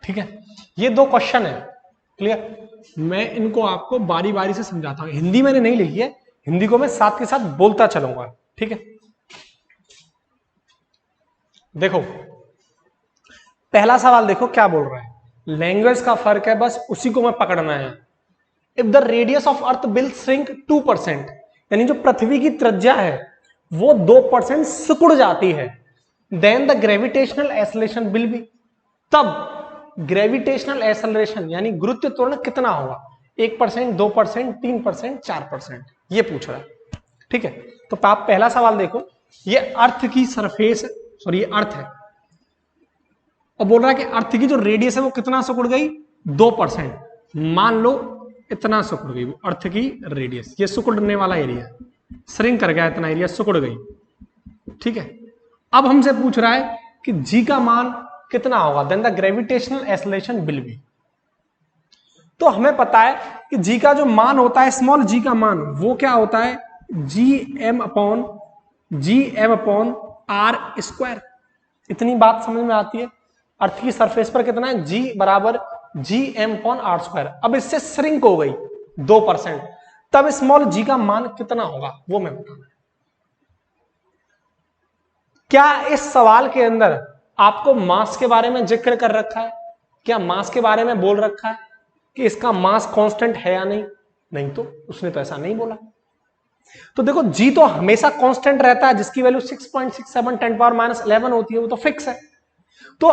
ठीक है। ये 2 क्वेश्चन है, क्लियर। मैं इनको आपको बारी बारी से समझाता हूं। हिंदी मैंने नहीं लिखी है, हिंदी को मैं साथ के साथ बोलता चलूंगा, ठीक है। देखो पहला सवाल देखो क्या बोल रहा है, लैंग्वेज का फर्क है, बस उसी को मैं पकड़ना है। If the radius of earth will shrink 2%, यानी जो पृथ्वी की त्रिज्या है वो 2% सिकुड़ जाती है, then the gravitational acceleration will be, तब ग्रेविटेशनल एक्सेलरेशन यानी गुरुत्व त्वरण कितना होगा? 1%, 2%, 3%, 4%, ये पूछ रहा है, ठीक है। तो आप पहला सवाल देखो, ये अर्थ की सरफेस, सॉरी ये अर्थ है, और बोल रहा है कि अर्थ की जो रेडियस है वो कितना सिकुड़ गई? 2%। मान लो इतना सिकुड़ गई वो अर्थ की रेडियस, ये सिकुड़ने वाला एरिया श्रिंक कर गया, इतना एरिया सिकुड़ गई, ठीक है। अब हमसे पूछ रहा है कि जी का मान कितना होगा, then the gravitational acceleration will be. तो हमें पता है कि जी का जो मान होता है, स्मॉल जी का मान, वो क्या होता है? G M upon R square. इतनी बात समझ में आती है। अर्थ की सरफेस पर कितना है? जी बराबर G M upon R square. अब इससे श्रिंक हो गई 2%, तब स्मॉल जी का मान कितना होगा वो मैं बताऊंगा। क्या इस सवाल के अंदर आपको मास के बारे में जिक्र कर रखा है? क्या मास के बारे में बोल रखा है कि इसका मास कांस्टेंट है या नहीं? नहीं, तो उसने तो ऐसा नहीं बोला। तो देखो जी तो हमेशा कांस्टेंट रहता है, जिसकी वैल्यू 6.67 10⁻11 होती है, वो तो फिक्स है। तो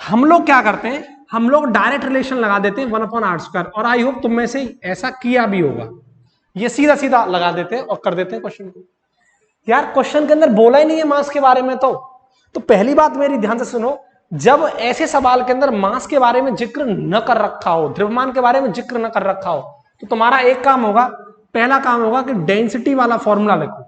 हम लोग क्या करते हैं, हम लोग डायरेक्ट रिलेशन लगा देते हैं 1/r², और आई होप तुम में से ऐसा किया भी होगा। ये सीधा सीधा लगा देते हैं और कर देते हैं क्वेश्चन को। यार क्वेश्चन के अंदर बोला ही नहीं है मास के बारे में। तो पहली बात मेरी ध्यान से सुनो, जब ऐसे सवाल के अंदर मास के बारे में जिक्र न कर रखा हो, द्रव्यमान के बारे में जिक्र न कर रखा हो, तो तुम्हारा एक काम होगा, पहला काम होगा कि डेंसिटी वाला फॉर्मूला लिखो,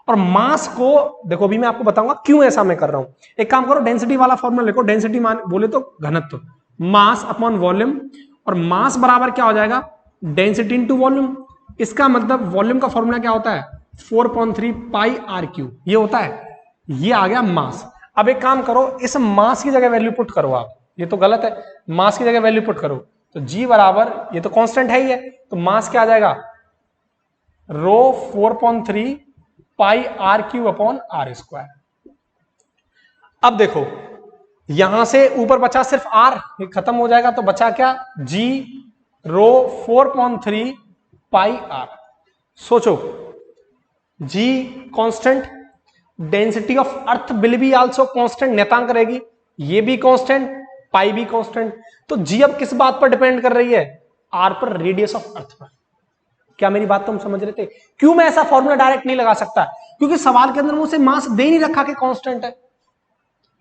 और मास को देखो, अभी मैं आपको बताऊंगा क्यों ऐसा मैं कर रहा हूं। एक काम करो, डेंसिटी वाला फॉर्मूला लिखो। डेंसिटी मान बोले तो घनत्व, मास अपॉन वॉल्यूम, और मास बराबर क्या हो जाएगा? Density into volume. इसका मतलब वॉल्यूम का फॉर्मूला क्या होता है? 4.3 पाई आर क्यू, ये होता है। ये आ गया मास। अब एक काम करो, इस मास की जगह वैल्यू पुट करो आप, ये तो गलत है, मास की जगह वैल्यू पुट करो। तो जी बराबर, ये तो कांस्टेंट है ही है, तो मास क्या आ जाएगा? Rho 4.3 pi R cube upon R square. अब देखो यहां से ऊपर बचा सिर्फ आर, ये खत्म हो जाएगा, तो बचा क्या? G rho 4.3 pi R. सोचो, G constant, density of earth will be also constant, नेतांक रहेगी, ये भी कांस्टेंट, पाई भी कांस्टेंट। तो जी अब किस बात पर डिपेंड कर रही है? आर पर, रेडियस ऑफ अर्थ पर। क्या मेरी बात तुम समझ रहे थे? क्यों मैं ऐसा फॉर्मूला डायरेक्ट नहीं लगा सकता? क्योंकि सवाल के अंदर मुझे मास दे नहीं रखा कि कांस्टेंट है,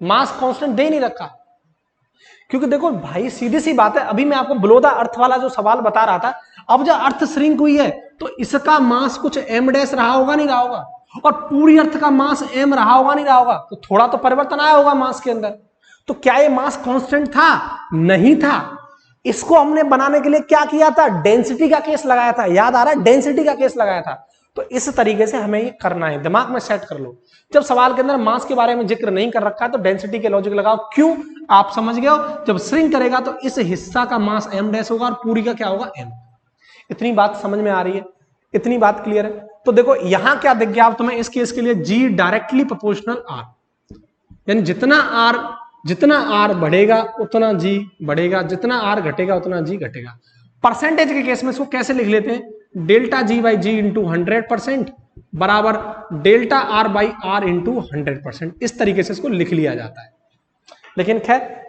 मास कांस्टेंट दे नहीं रखा। क्योंकि देखो भाई सीधी सी बात है, अभी मैं आपको बिलो द अर्थ वाला जो सवाल बता रहा था, अब जो अर्थ श्रिंक हुई है तो इसका मास कुछ एम डैश रहा होगा, नहीं रहा होगा, और पूरी अर्थ का मास एम रहा होगा, नहीं रहा होगा, तो थोड़ा तो परिवर्तन आया होगा मास के अंदर। तो क्या ये मास कांस्टेंट था? नहीं था। इसको हमने बनाने के लिए क्या किया था? डेंसिटी का केस लगाया था, याद आ रहा है? डेंसिटी का केस लगाया था। तो इस तरीके से हमें ये करना है, दिमाग में सेट कर लो। जब सवाल के अंदर मास के बारे में जिक्र नहीं कर रखा है तो डेंसिटी के लॉजिक लगाओ। क्यों? आप समझ गए हो, जब श्रिंक करेगा तो इस हिस्सा का मास एम डैश होगा और पूरी का क्या होगा? एम। इतनी बात समझ में आ रही है? इतनी बात क्लियर है? तो देखो यहां क्या दिख गया आप तुम्हें इस केस के लिए, जी डायरेक्टली प्रोपोर्शनल आर, यानी जितना आर बढ़ेगा उतना जी बढ़ेगा, जितना आर घटेगा उतना जी घटेगा। परसेंटेज के केस में इसको कैसे लिख लेते हैं, delta G by G into 100% बराबर delta R by R into 100%, इस तरीके से इसको लिख लिया जाता है। लेकिन खैर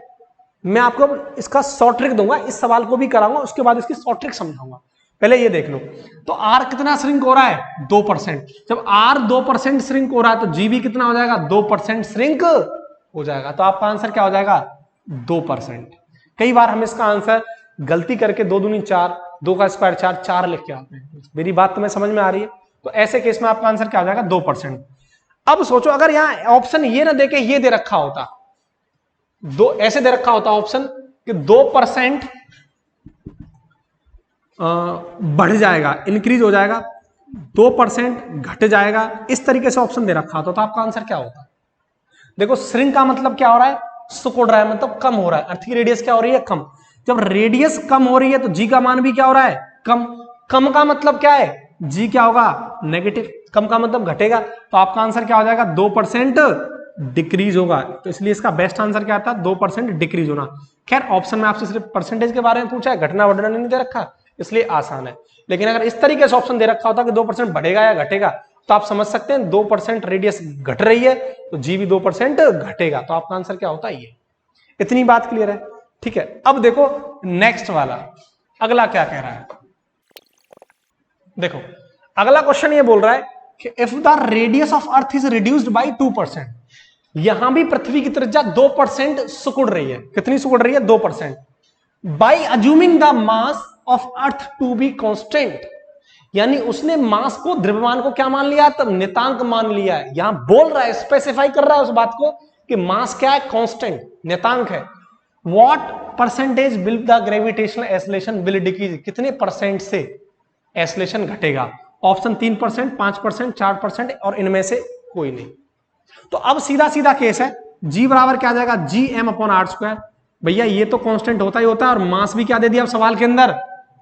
मैं आपको इसका शॉर्ट ट्रिक दूंगा, इस सवाल को भी कराऊंगा, उसके बाद इसकी शॉर्ट ट्रिक समझाऊंगा। पहले ये देख लो, तो आर कितना श्रिंक हो रहा है, 2%। जब आर 2% श्रिंक हो रहा है तो जी भी कितना हो जाएगा, 2% श्रिंक हो जाएगा। तो आपका आंसर क्या हो जाएगा, 2%। कई बार हम इसका आंसर गलती करके 2 दूनी 4, 2 का स्क्वायर 4, 4 लिख के आते हैं। मेरी बात तुम्हें समझ में आ रही है? तो ऐसे केस में आपका आंसर क्या हो जाएगा, 2%। अब सोचो अगर यहां ऑप्शन ये ना देके ये दे रखा होता, दो ऐसे दे रखा होता ऑप्शन कि 2% बढ़ जाएगा, इंक्रीज हो जाएगा, 2% घट जाएगा, इस तरीके से ऑप्शन दे रखा होता तो आपका आंसर क्या होता? देखो श्रिंक का मतलब क्या हो रहा है, सिकुड़ रहा है, मतलब कम हो रहा है। अर्थ की रेडियस क्या हो रही है, कम। जब रेडियस कम हो रही है तो जी का मान भी क्या हो रहा है, कम। कम का मतलब क्या है, जी क्या होगा, नेगेटिव। कम का मतलब घटेगा, तो आपका आंसर क्या हो जाएगा, 2% डिक्रीज होगा। तो इसलिए इसका बेस्ट आंसर क्या था, 2% डिक्रीज होना। खैर ऑप्शन में आपसे सिर्फ परसेंटेज के बारे में पूछा है, घटना बढ़ना नहीं दे रखा, इसलिए आसान है। लेकिन अगर इस तरीके से ऑप्शन दे रखा होता कि 2% बढ़ेगा या घटेगा, तो आप समझ सकते हैं 2% रेडियस घट रही है तो जी भी 2% घटेगा। तो आपका आंसर क्या होता है, ये। इतनी बात क्लियर है? ठीक है। अब देखो नेक्स्ट वाला, अगला क्या कह रहा है। देखो अगला क्वेश्चन ये बोल रहा है कि if the radius of earth is reduced by 2%, यहां भी पृथ्वी की त्रिज्या 2% सिकुड़ रही है। कितनी सिकुड़ रही है, 2%। By assuming the mass of earth to be constant, यानी उसने मास को, द्रव्यमान को क्या मान लिया, तब नितांक मान लिया है। यहां बोल रहा है, स्पेसिफाई कर रहा है उस बात को कि मास क्या है, कांस्टेंट, नितांक है। What percentage will the gravitational acceleration will decrease, कितने परसेंट से एक्सेलरेशन घटेगा? ऑप्शन 3%, 5%, 4% और इनमें से कोई नहीं। तो अब सीधा सीधा केस है, जी बराबर क्या आ जाएगा, G M upon R square. भैया ये तो कांस्टेंट होता ही होता है, और मास भी क्या दे दिया सवाल के अंदर,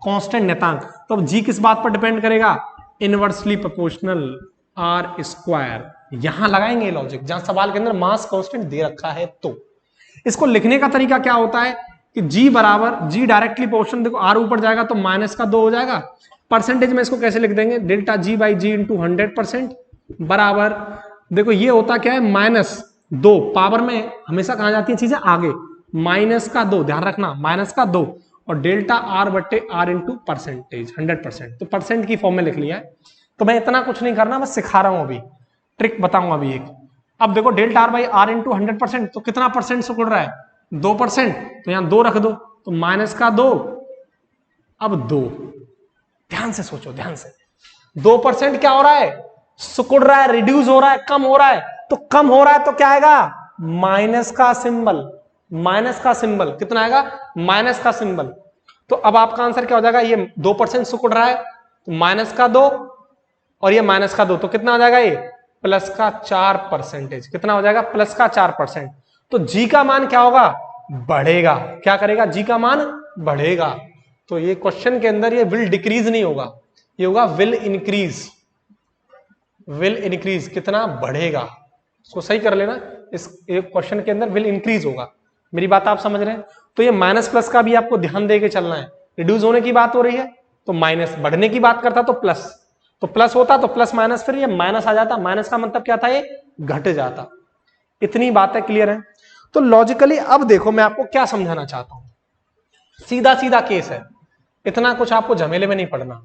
कांस्टेंट, नितांक। तो अब जी किस बात पर डिपेंड करेगा, इनवर्सली प्रोपोर्शनल आर स्क्वायर। यहां लगाएंगे लॉजिक, जहां सवाल के अंदर मास कांस्टेंट दे रखा है। तो इसको लिखने का तरीका क्या होता है कि जी बराबर, जी डायरेक्टली प्रोपोर्शनल, देखो आर ऊपर जाएगा तो माइनस का 2 हो जाएगा। परसेंटेज में इसको कैसे लिख देंगे, delta G by G into 100% बराबर, देखो ये होता क्या है, -2। पावर में हमेशा कहा जाती है चीजें आगे, -2, ध्यान रखना, -2 और डेल्टा आर बट्टे आर इंटू परसेंटेज 100%। तो परसेंट की फॉर्म में लिख लिया है। तो मैं इतना कुछ नहीं करना, बस सिखा रहा हूं, अभी ट्रिक बताऊंगा अभी एक। अब देखो delta R by R into 100%, तो कितना परसेंट सिकुड़ रहा है, 2%। तो यहां 2 रख दो, तो -2, अब 2। ध्यान से सोचो, ध्यान से। 2% क्या हो रहा है, सिकुड़ रहा है, रिड्यूस हो रहा है, कम हो रहा है। तो कम हो रहा है तो क्या आएगा, माइनस का सिंबल। माइनस का सिंबल कितना आएगा, माइनस का सिंबल। तो अब आपका आंसर क्या हो जाएगा, ये 2% सिकुड़ रहा है तो -2 और ये -2, तो कितना हो जाएगा, ये +4%। कितना हो जाएगा, +4%। तो जी का मान क्या होगा, बढ़ेगा। क्या करेगा, जी का मान बढ़ेगा। तो ये क्वेश्चन के अंदर ये विल डिक्रीज नहीं होगा, ये होगा विल इंक्रीज। विल इंक्रीज, कितना बढ़ेगा, इसको सही कर लेना। इस क्वेश्चन के अंदर विल इंक्रीज होगा। मेरी बात आप समझ रहे हैं? तो ये माइनस प्लस का भी आपको ध्यान देके चलना है। रिड्यूस होने की बात हो रही है तो माइनस, बढ़ने की बात करता तो प्लस, तो प्लस होता तो प्लस माइनस, फिर ये माइनस आ जाता। माइनस का मतलब क्या था, ये घट जाता। इतनी बातें क्लियर है? तो लॉजिकली अब देखो मैं आपको क्या समझाना चाहता हूं। सीधा सीधा केस है, इतना कुछ आपको झमेले में नहीं पड़ना।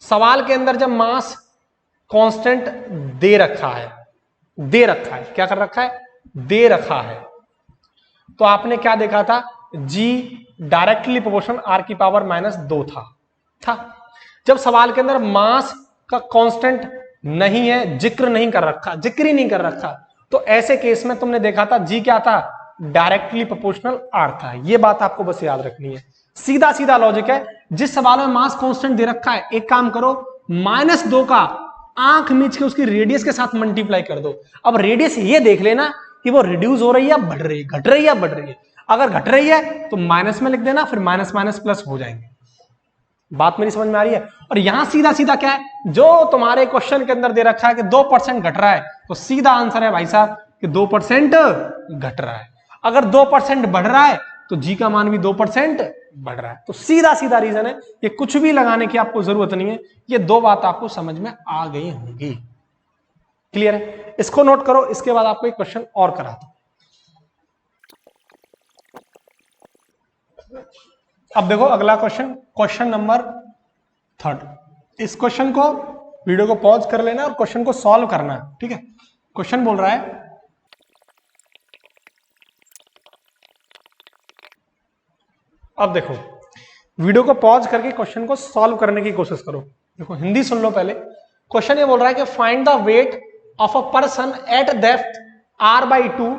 सवाल के अंदर जब मास कांस्टेंट दे रखा है, दे रखा है, क्या कर रखा है, दे रखा है, तो आपने क्या देखा था, जी डायरेक्टली प्रोपोर्शनल आर की पावर -2 था। जब सवाल के अंदर मास का कांस्टेंट नहीं है, जिक्र नहीं कर रखा, जिक्र ही नहीं कर रखा, तो ऐसे केस में तुमने देखा था जी क्या था, डायरेक्टली प्रोपोर्शनल आर था। ये बात आपको बस याद रखनी है। सीधा सीधा लॉजिक है। जिस सवाल में मास कांस्टेंट दे रखा है, एक काम करो, -2 का आंख मीच के उसकी रेडियस के साथ मल्टीप्लाई कर दो। अब रेडियस ये देख लेना कि वो रिड्यूस हो रही है, बढ़ रही है, घट रही है, बढ़ रही है। अगर घट रही है तो माइनस में लिख देना, फिर माइनस माइनस प्लस हो जाएंगे। बात मेरी समझ में आ रही है? और यहां सीधा सीधा क्या है, जो तुम्हारे क्वेश्चन के अंदर दे रखा है कि 2% घट रहा है, तो सीधा आंसर है भाई साहब कि 2% घट रहा है। अगर 2% बढ़ रहा है तो जी का मान भी 2% बढ़ रहा है। तो सीधा सीधा रीजन है, ये कुछ भी लगाने की आपको जरूरत नहीं है, ये दो बात आपको समझ में आ गई होंगी। क्लियर है? इसको नोट करो, इसके बाद आपको एक क्वेश्चन और कराता हूं। अब देखो अगला क्वेश्चन, क्वेश्चन नंबर 3। इस क्वेश्चन को, वीडियो को पॉज कर लेना और क्वेश्चन को सॉल्व करना है, ठीक है। क्वेश्चन बोल रहा है, अब देखो वीडियो को पॉज करके क्वेश्चन को सॉल्व करने की कोशिश करो। देखो हिंदी सुन लो पहले। क्वेश्चन ये बोल रहा है कि find the weight of a person at depth r/2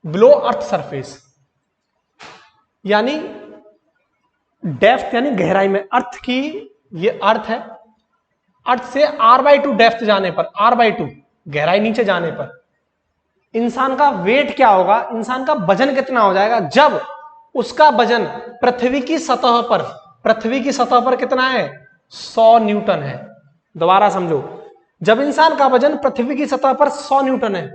below earth surface. यानी डेप्थ यानी गहराई में, अर्थ की, ये अर्थ है, अर्थ से r/2 डेप्थ जाने पर, r/2 गहराई नीचे जाने पर इंसान का वेट क्या होगा, इंसान का वजन कितना हो जाएगा जब उसका वजन पृथ्वी की सतह पर, पृथ्वी की सतह पर कितना है, 100 न्यूटन है। दोबारा समझो, जब इंसान का वजन पृथ्वी की सतह पर 100 न्यूटन है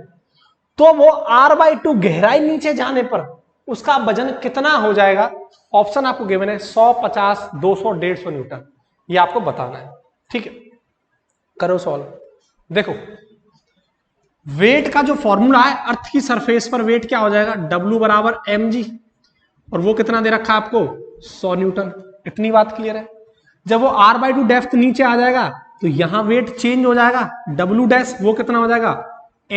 तो वो r/2 गहराई नीचे जाने पर उसका वजन कितना हो जाएगा। ऑप्शन आपको गिवन है 100, 50, 200, 150 न्यूटन, ये आपको बताना है, ठीक है। करो सॉल्व। देखो वेट का जो फॉर्मूला है, अर्थ की सरफेस पर वेट क्या हो जाएगा, W बराबर mg, और वो कितना दे रखा है आपको, 100 न्यूटन। इतनी बात क्लियर है। जब वो r/2 डेप्थ नीचे आ जाएगा तो यहां वेट चेंज हो जाएगा, W डैश वो कितना हो जाएगा,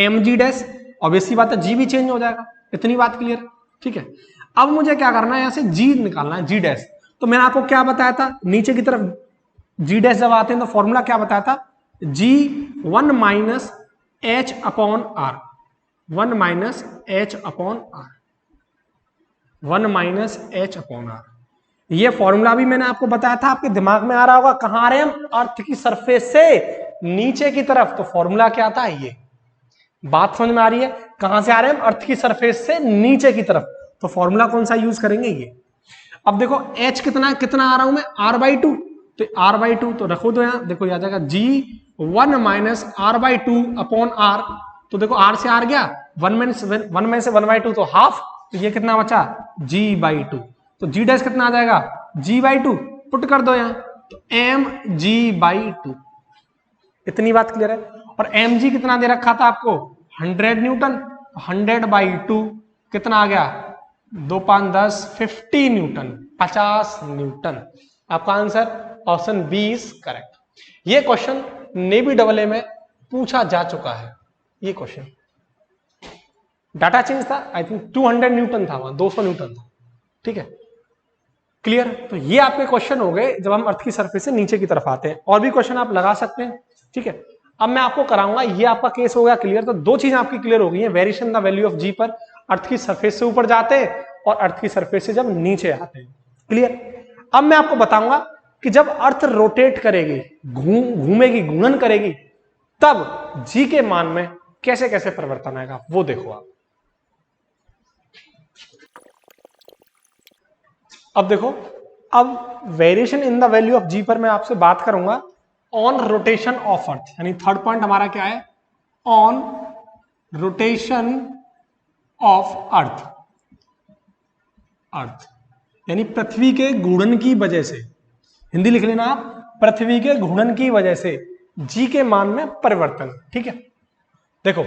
mg डैश, ऑब्वियसली बात है g भी चेंज हो जाएगा। इतनी बात क्लियर, ठीक है। अब मुझे क्या करना है, यहां से g निकालना है, g डैश। तो मैंने आपको क्या बताया था, नीचे की तरफ g डैश जब आते हैं तो फॉर्मूला क्या बताया था, g 1 minus h upon r, 1 minus h upon r, 1 minus h upon r। ये फॉर्मूला भी मैंने आपको बताया था, आपके दिमाग में आ रहा होगा। कहां आ रहे हैं हम, अर्थ की सरफेस से नीचे की तरफ, तो फॉर्मूला क्या था, ये बात समझ में आ रही है। कहां से आ रहे हैं हम, अर्थ की सरफेस से नीचे की तरफ, तो फॉर्मूला कौन सा यूज करेंगे, ये। अब देखो h कितना कितना आ रहा हूं मैं, r/2, तो r/2 तो रखो, तो यहां देखो आ जाएगा g 1 minus r/2 upon r। तो देखो r से r गया, 1 में से 1/2 तो हाफ, तो ये कितना बचा, g/2। तो g डैश कितना आ जाएगा, g/2, पुट कर दो यहां, तो mg/2। इतनी बात क्लियर है। और mg कितना दे रखा था आपको, 100 न्यूटन, 100/2 कितना आ गया, 2 5 10 50 न्यूटन, 50 न्यूटन। आपका answer option B is correct. ये क्वेश्चन नेवी AA में पूछा जा चुका है। ये क्वेश्चन डाटा चेंज था, आई थिंक 200 न्यूटन था वहां, 200 न्यूटन था, ठीक है। क्लियर। तो ये आपके क्वेश्चन हो गए जब हम अर्थ की सरफेस से नीचे की तरफ आते हैं। और भी क्वेश्चन आप लगा सकते हैं, ठीक है। अब मैं आपको कराऊंगा, ये आपका केस हो गया क्लियर। तो दो चीजें आपकी क्लियर हो गई है, variation the value of G पर, अर्थ की सरफेस से ऊपर जाते हैं और अर्थ की सरफेस से जब नीचे आते हैं, क्लियर। अब मैं आपको बताऊंगा कि जब अर्थ रोटेट करेगी, घूमेगी, घूर्णन करेगी, तब जी के मान में कैसे कैसे परिवर्तन आएगा, वो देखो आप। अब देखो, अब variation in the value of G पर मैं आपसे बात करूंगा ऑन रोटेशन ऑफ अर्थ, यानी थर्ड पॉइंट हमारा क्या है, ऑन रोटेशन ऑफ अर्थ। अर्थ यानी पृथ्वी के घूर्णन की वजह से, हिंदी लिख लेना आप, पृथ्वी के घूर्णन की वजह से जी के मान में परिवर्तन, ठीक है। देखो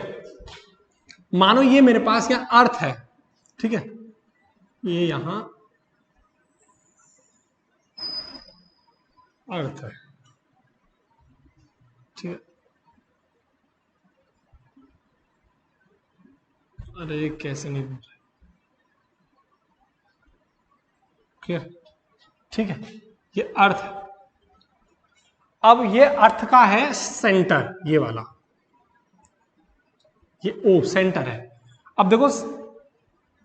मानो ये मेरे पास यहां अर्थ है, ठीक है, ये यहां अर्थ है, ठीक है। अरे कैसे नहीं पूछ रहे, क्लियर, ठीक है। ये अर्थ, अब ये अर्थ का है सेंटर, ये वाला, ये ओ सेंटर है। अब देखो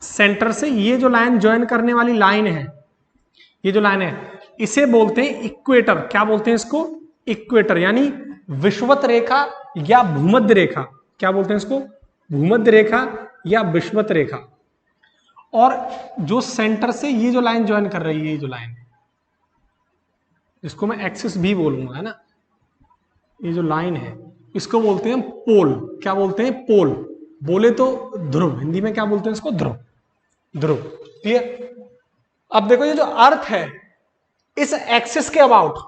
सेंटर से ये जो लाइन ज्वाइन करने वाली लाइन है, ये जो लाइन है, इसे बोलते हैं इक्वेटर। क्या बोलते हैं इसको, इक्वेटर, यानी विषुवत रेखा या भूमध्य रेखा। क्या बोलते हैं इसको, भूमध्य रेखा या विषुवत रेखा। और जो सेंटर से ये जो लाइन ज्वाइन कर रही है, ये जो लाइन, इसको मैं एक्सिस भी बोलूंगा, है ना, ये जो लाइन है इसको बोलते हैं पोल। क्या बोलते हैं, पोल। बोले तो ध्रुव, हिंदी में क्या बोलते हैं इसको, ध्रुव, ध्रुव, क्लियर। अब देखो ये जो अर्थ है इस एक्सिस के अबाउट,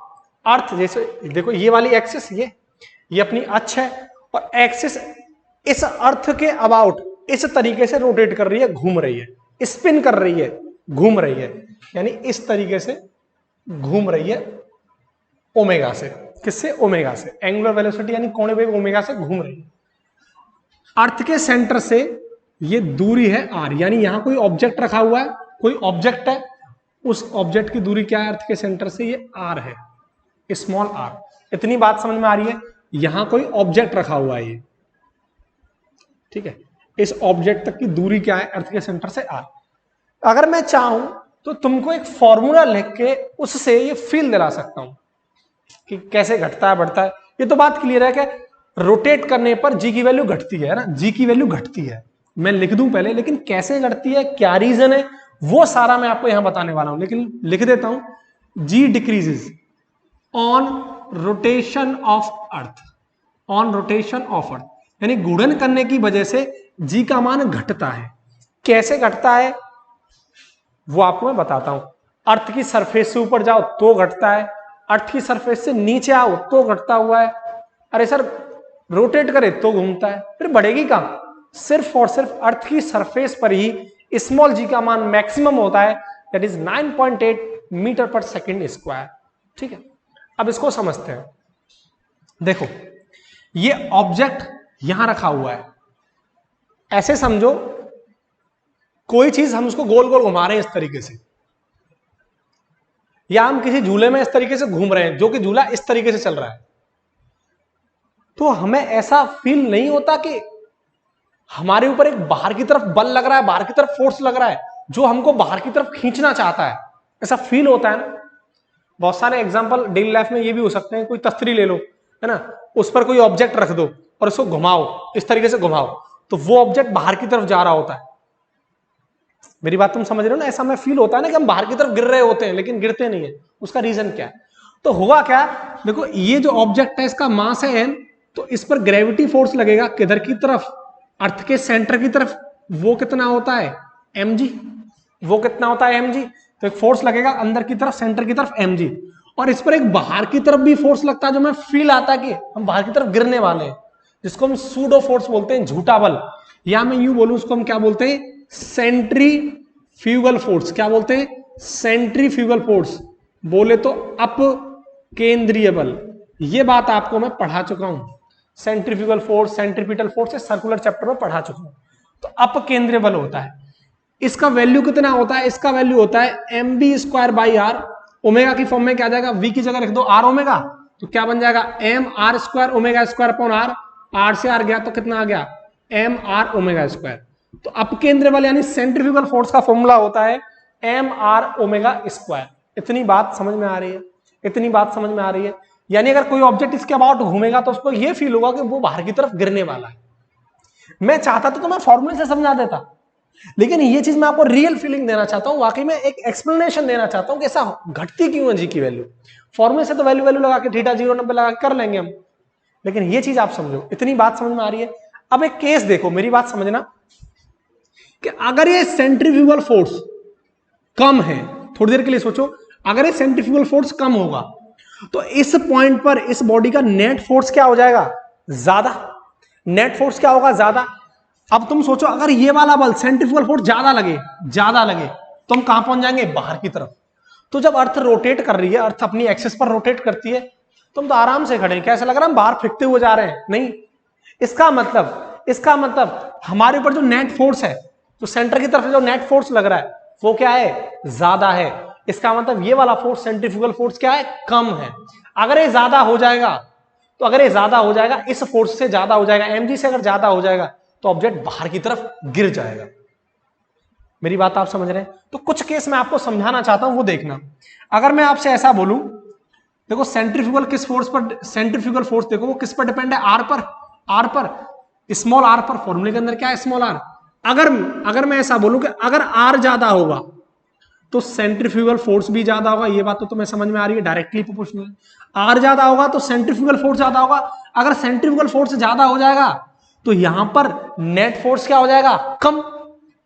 अर्थ जैसे देखो ये वाली एक्सिस ये अपनी अक्ष है और एक्सिस इस अर्थ के अबाउट इस तरीके से रोटेट कर रही है, घूम रही है, स्पिन कर रही है, घूम रही है, यानी इस तरीके से घूम रही है ओमेगा से। किससे? ओमेगा से। एंगुलर वेलोसिटी यानी कोणीय वेग ओमेगा से घूम रही है। अर्थ के सेंटर से ये दूरी है आर, यानी यहां कोई ऑब्जेक्ट रखा हुआ है, कोई ऑब्जेक्ट है, उस ऑब्जेक्ट की दूरी क्या है अर्थ के सेंटर से? ये आर है, स्मॉल आर। इतनी बात समझ में आ रही है? यहां कोई ऑब्जेक्ट रखा हुआ है ये, ठीक है, इस ऑब्जेक्ट तक की दूरी क्या है अर्थ के सेंटर से आर। अगर मैं चाहूं तो तुमको एक फॉर्मूला लिख के उससे ये फील दिला सकता हूं कि कैसे घटता है बढ़ता है। ये तो बात क्लियर है कि रोटेट करने पर जी की वैल्यू घटती है ना, जी की वैल्यू घटती है, मैं लिख दूं पहले, लेकिन कैसे घटती है, क्या रीजन है, वो सारा मैं आपको यहां बताने वाला हूं, लेकिन लिख देता हूं। G decreases on rotation of earth, on rotation of earth, यानी गुणन करने की वजह से जी का मान घटता है। कैसे घटता है वो आपको मैं बताता हूं। अर्थ की सरफेस से ऊपर जाओ तो घटता है, अर्थ की सरफेस से नीचे आओ तो घटता हुआ है, अरे सर रोटेट करे तो घूमता है, फिर बढ़ेगी कहां? सिर्फ और सिर्फ अर्थ की सरफेस पर ही स्मॉल जी का मान मैक्सिमम होता है, दैट इज 9.8 मीटर पर सेकेंड स्क्वायर। ठीक है, अब इसको समझते हैं। देखो ये ऑब्जेक्ट यहां रखा हुआ है, ऐसे समझो कोई चीज हम उसको गोल गोल घुमा रहे हैं इस तरीके से, या हम किसी झूले में इस तरीके से घूम रहे हैं जो कि झूला इस तरीके से चल रहा है, तो हमें ऐसा फील नहीं होता कि हमारे ऊपर एक बाहर की तरफ बल लग रहा है, बाहर की तरफ फोर्स लग रहा है जो हमको बाहर की तरफ खींचना चाहता है, ऐसा फील होता है ना। बहुत सारे एग्जांपल डेली लाइफ में ये भी हो सकते हैं, कोई तस्तरी ले लो, है ना, उस पर कोई ऑब्जेक्ट रख दो और उसको घुमाओ, इस तरीके से घुमाओ, तो वो ऑब्जेक्ट बाहर की तरफ जा रहा होता है। मेरी बात तुम समझ रहे हो ना? ऐसा हमें फील होता है ना कि हम बाहर की तरफ गिर रहे होते हैं लेकिन गिरते नहीं है। उसका रीजन क्या है? तो हुआ क्या, देखो ये जो ऑब्जेक्ट है इसका मास है m, तो इस पर ग्रेविटी फोर्स लगेगा किधर की तरफ? अर्थ के सेंटर की तरफ। वो कितना होता है? mg। वो कितना होता है? mg। तो एक फोर्स लगेगा अंदर की तरफ, सेंटर की तरफ, mg। और इस पर एक बाहर की तरफ भी फोर्स लगता है जो हमें फील आता है कि हम बाहर की तरफ गिरने वाले हैं, जिसको हम सूडो फोर्स बोलते हैं, झूठा बल। या मैं यूं बोलूं उसको हम क्या बोलते हैं? Centrifugal force. क्या बोलते हैं? सेंट्रीफ्यूगल फोर्स, बोले तो अप केंद्रीय बल। ये बात आपको मैं पढ़ा चुका हूं, centrifugal force, centripetal force circular chapter में पढ़ा चुका हूं। तो अप केंद्रीय बल होता है, इसका वैल्यू कितना होता है? इसका वैल्यू होता है mv square by R. Omega की फॉर्म में क्या जाएगा? v की जगह रख दो आर ओमेगा, तो क्या बन जाएगा? M R square omega square upon R. R से आर गया तो कितना आ गया? M R omega square. तो अपकेंद्र बल यानी सेंट्रीफ्यूगल फोर्स का फॉर्मूला होता है एम आर ओमेगा स्क्वायर। इतनी बात समझ में आ रही है? इतनी बात समझ में आ रही है? यानी अगर कोई ऑब्जेक्ट इसके अबाउट घूमेगा तो उसको यह फील होगा कि वो बाहर की तरफ गिरने वाला है। मैं चाहता तो मैं फॉर्मूले से समझा देता, लेकिन ये चीज मैं आपको रियल फीलिंग देना चाहता हूं, वाकई में एक एक्सप्लेनेशन देना चाहता हूं कि ऐसा घटती क्यों है जी की वैल्यू। फॉर्मूले से तो वैल्यू लगा के थीटा 0 90 लगा कर लेंगे हम, लेकिन ये चीज आप समझो। इतनी बात समझ में आ रही है? अब एक केस देखो, मेरी बात समझना, कि अगर ये सेंट्रीफ्यूगल फोर्स कम है, थोड़ी देर के लिए सोचो, अगर ये सेंट्रीफ्यूगल फोर्स कम होगा तो इस पॉइंट पर इस बॉडी का नेट फोर्स क्या हो जाएगा? ज्यादा। नेट फोर्स क्या होगा? ज्यादा। अब तुम सोचो अगर ये वाला बल सेंट्रीफ्यूगल फोर्स ज्यादा लगे तो हम कहां पहुंच जाएंगे? बाहर की तरफ। तो जब अर्थ रोटेट कर रही है, अर्थ अपनी एक्सिस पर रोटेट करती है, तुम तो आराम से खड़े हैं, कैसा लग रहा है हम बाहर फेंकते हुए जा रहे हैं? नहीं। इसका मतलब हमारे ऊपर जो नेट फोर्स है, तो सेंटर की तरफ जो नेट फोर्स लग रहा है वो क्या है? ज्यादा है। इसका मतलब ये वाला फोर्स सेंट्रीफ्यूगल फोर्स क्या है? कम है। अगर ये ज्यादा हो जाएगा, तो अगर ये ज्यादा हो जाएगा, इस फोर्स से ज्यादा हो जाएगा, mg से अगर ज्यादा हो जाएगा, तो ऑब्जेक्ट बाहर की तरफ गिर जाएगा। मेरी बात आप समझ रहे हैं? तो कुछ केस मैं आपको समझाना चाहता हूं, वो देखना। अगर मैं आपसे ऐसा बोलूं, देखो सेंट्रीफ्यूगल किस फोर्स पर, सेंट्रीफ्यूगल फोर्स देखो वो किस पर डिपेंड है? आर पर। आर पर, स्मॉल आर पर। फॉर्मूले के अंदर क्या है? Small R. अगर मैं ऐसा बोलूं कि अगर आर ज्यादा होगा तो सेंट्रीफ्यूगल फोर्स भी ज्यादा होगा, ये बात तो तुम्हें समझ में आ रही है, डायरेक्टली प्रोपोर्शनल। आर ज्यादा होगा तो सेंट्रीफ्यूगल फोर्स ज्यादा होगा। अगर सेंट्रीफ्यूगल फोर्स ज्यादा हो जाएगा तो यहां पर नेट फोर्स क्या हो जाएगा? कम।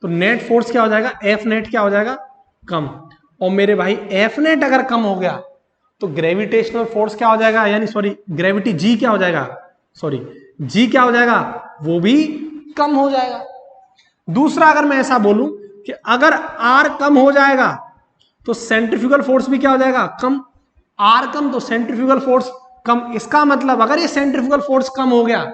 तो नेट फोर्स क्या हो जाएगा? एफ नेट क्या हो जाएगा? कम। और मेरे भाई एफ नेट अगर कम हो गया तो ग्रेविटेशनल फोर्स क्या हो जाएगा, यानी सॉरी ग्रेविटी जी क्या हो जाएगा, सॉरी जी क्या हो जाएगा, वो भी कम हो जाएगा। दूसरा अगर मैं ऐसा बोलूं कि अगर आर कम हो जाएगा तो सेंट्रीफ्यूगल फोर्स भी क्या हो जाएगा, कम। आर कम तो सेंट्रीफ्यूगल फोर्स कम। इसका मतलब अगर ये सेंट्रीफ्यूगल फोर्स कम हो गया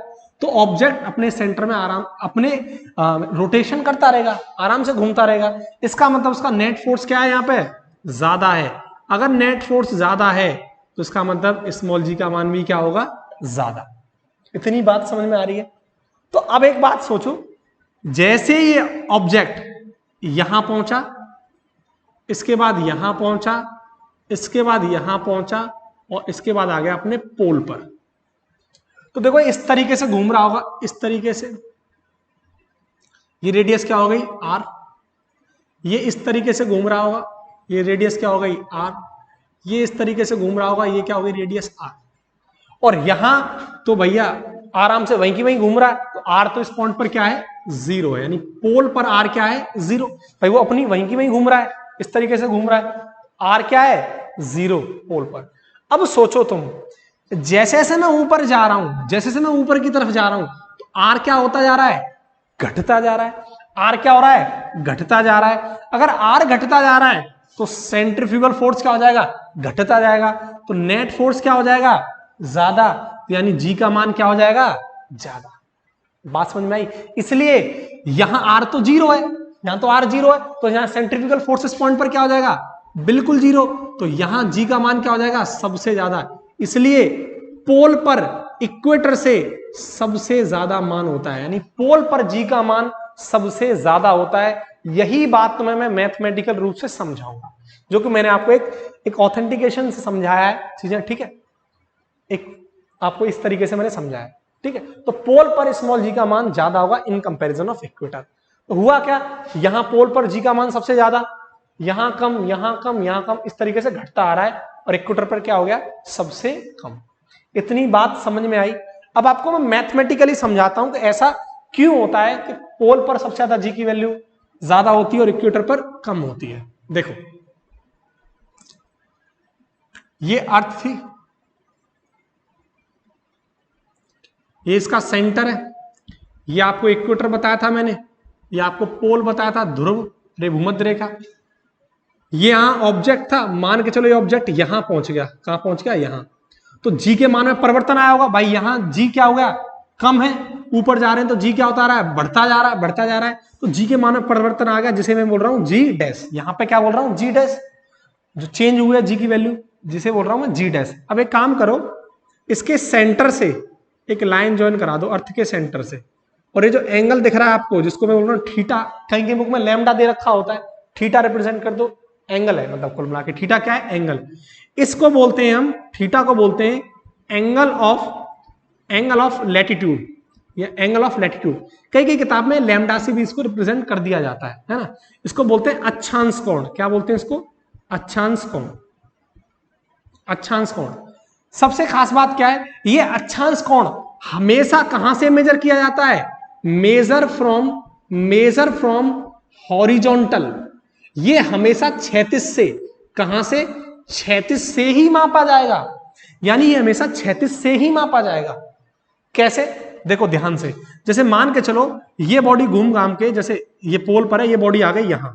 तो ऑब्जेक्ट अपने सेंटर में आराम अपने रोटेशन करता रहेगा, आराम से घूमता रहेगा। इसका मतलब उसका नेट फोर्स क्या है, यहां पे ज्यादा है। अगर नेट फोर्स ज्यादा है तो इसका मतलब स्मॉल जी का मान भी क्या होगा, ज्यादा। इतनी बात समझ में आ रही है। तो अब एक बात सोचो, जैसे ये ऑब्जेक्ट यहां पहुंचा, इसके बाद यहां पहुंचा, इसके बाद यहां पहुंचा और इसके बाद आ गया अपने पोल पर, तो देखो इस तरीके से घूम रहा होगा, इस तरीके से। ये रेडियस क्या हो गई, आर। ये इस तरीके से घूम रहा होगा, ये रेडियस क्या हो गई, आर। ये इस तरीके से घूम रहा होगा, ये क्या हो गई, रेडियस आर। और यहां तो भैया आराम से वहीं की वहीं घूम रहा है, तो आर तो इस पॉइंट पर क्या है, जीरो है, यानी पोल पर आर क्या है, जीरो। भाई वो अपनी वहीं की वहीं घूम रहा है, इस तरीके से घूम रहा है, आर क्या है, जीरो पोल पर। अब सोचो तुम, जैसे जैसे मैं ऊपर जा रहा हूं, जैसे जैसे मैं ऊपर की तरफ जा रहा हूं, तो आर क्या होता जा रहा है, घटता जा रहा है। आर क्या हो रहा है, घटता जा रहा है। अगर आर घटता जा रहा है तो सेंट्रीफ्यूगल फोर्स क्या हो जाएगा, घटता जाएगा। तो नेट फोर्स क्या हो जाएगा, ज्यादा। यानी जी का मान क्या हो जाएगा, ज्यादा। बात समझ में आई। इसलिए यहां आर तो जीरो है, यहां तो आर जीरो है, तो यहां सेंट्रीफ्यूगल फोर्स इस पॉइंट पर क्या हो जाएगा, बिल्कुल जीरो। तो यहां जी का मान क्या हो जाएगा, सबसे ज्यादा। इसलिए पोल पर इक्वेटर से सबसे ज्यादा मान होता है, यानी पोल पर जी का मान सबसे ज्यादा होता है। यही बात तुम्हें मैं मैथमेटिकल रूप से समझाऊंगा, जो कि मैंने आपको एक ऑथेंटिकेशन से समझाया है चीजें, ठीक है। एक आपको इस तरीके से मैंने समझाया, ठीक है। तो पोल पर स्मॉल जी का मान ज्यादा होगा इन कंपैरिजन ऑफ इक्वेटर। तो हुआ क्या, यहां पोल पर जी का मान सबसे ज्यादा, यहां कम, यहां कम, यहां कम, इस तरीके से घटता आ रहा है, और इक्वेटर पर क्या हो गया, सबसे कम। इतनी बात समझ में आई। अब आपको मैं मैथमेटिकली समझाता हूं कि ऐसा क्यों होता है कि पोल पर सबसे ज्यादा जी की वैल्यू ज्यादा होती है और इक्वेटर पर कम होती है। देखो ये अर्थ थी, ये इसका सेंटर है, ये आपको इक्वेटर बताया था मैंने, ये आपको पोल बताया था, ध्रुव भूमध्य रेखा। ये यहां ऑब्जेक्ट था, मान के चलो ये ऑब्जेक्ट यहां पहुंच गया, कहां पहुंच गया, यहां। तो जी के मान में परिवर्तन आया होगा, भाई यहां जी क्या हो गया, कम है, ऊपर जा रहे हैं तो जी क्या होता रहा है, बढ़ता जा रहा है, बढ़ता जा रहा है। तो जी के मान में परिवर्तन आ गया, जिसे मैं बोल रहा हूं जी डैश। यहां पे क्या बोल रहा हूं, जी डैश, जो चेंज हुआ है जी की वैल्यू, जिसे बोल रहा हूं मैं जी डैश। अब एक काम करो, इसके सेंटर से एक लाइन ज्वाइन करा दो, अर्थ के सेंटर से। और ये जो एंगल दिख रहा है आपको, जिसको मैं बोल रहा हूं थीटा, कहीं के बुक में लैम्डा दे रखा होता है, थीटा रिप्रेजेंट कर दो, एंगल है, मतलब कुल मिला के थीटा क्या है, एंगल। इसको बोलते हैं हम, थीटा को बोलते हैं एंगल ऑफ लैटिट्यूड, या एंगल ऑफ लैटिट्यूड। कई कई किताब में लैम्डा से भी इसको रिप्रेजेंट कर दिया जाता है ना। इसको बोलते हैं अक्षांश कोण। क्या बोलते हैं इसको, अक्षांश कोण, अक्षांश कोण। सबसे खास बात क्या है, ये अक्षांश कोण हमेशा कहां से मेजर किया जाता है, मेजर फ्रॉम हॉरिजॉन्टल। ये हमेशा क्षैतिज से, कहां से, क्षैतिज से ही मापा जाएगा, यानी ये हमेशा क्षैतिज से ही मापा जाएगा। कैसे, देखो ध्यान से, जैसे मान के चलो ये बॉडी घूम घाम के, जैसे ये पोल पर है, ये बॉडी आ गई यहां,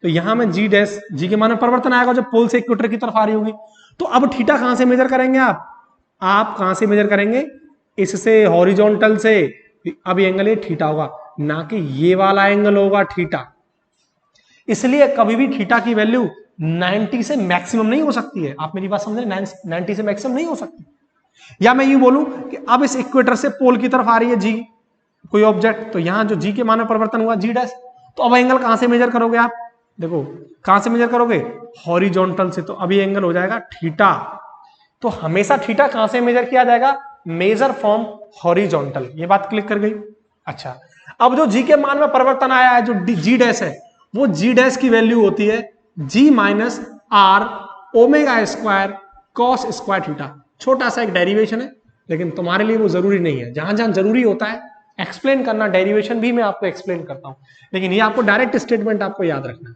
तो यहां में जी डैश, जी के मान में परिवर्तन आएगा जब पोल से इक्वेटर की तरफ आ रही होगी। तो अब थीटा कहां से मेजर करेंगे आप कहां से मेजर करेंगे, इससे, हॉरिजॉन्टल से। अब ये एंगल ये थीटा होगा, ना कि ये वाला एंगल होगा थीटा। इसलिए कभी भी थीटा की वैल्यू 90 से मैक्सिमम नहीं हो सकती है। आप मेरी बात समझ रहे, 90 से मैक्सिमम नहीं हो सकती। या मैं यूं बोलूं कि अब इस इक्वेटर से पोल की तरफ आ रही है जी कोई ऑब्जेक्ट, तो यहां जो जी के मान में परिवर्तन हुआ जी डैश, तो अब एंगल कहां से मेजर करोगे आप, देखो कहां से मेजर करोगे, हॉरिजॉन्टल से। तो अभी एंगल हो जाएगा थीटा। तो हमेशा थीटा कहां से मेजर किया जाएगा, मेजर फ्रॉम हॉरिजॉन्टल। ये बात क्लिक कर गई। अच्छा, अब जो जी के मान में परिवर्तन आया है, जो जी डैश है, वो जी डैश की वैल्यू होती है G minus R omega square cos square theta. छोटा सा एक डेरिवेशन है, लेकिन तुम्हारे लिए वो जरूरी नहीं है। जहां जहां जरूरी होता है एक्सप्लेन करना, डेरिवेशन भी मैं आपको एक्सप्लेन करता हूं, लेकिन ये आपको डायरेक्ट स्टेटमेंट आपको याद रखना है।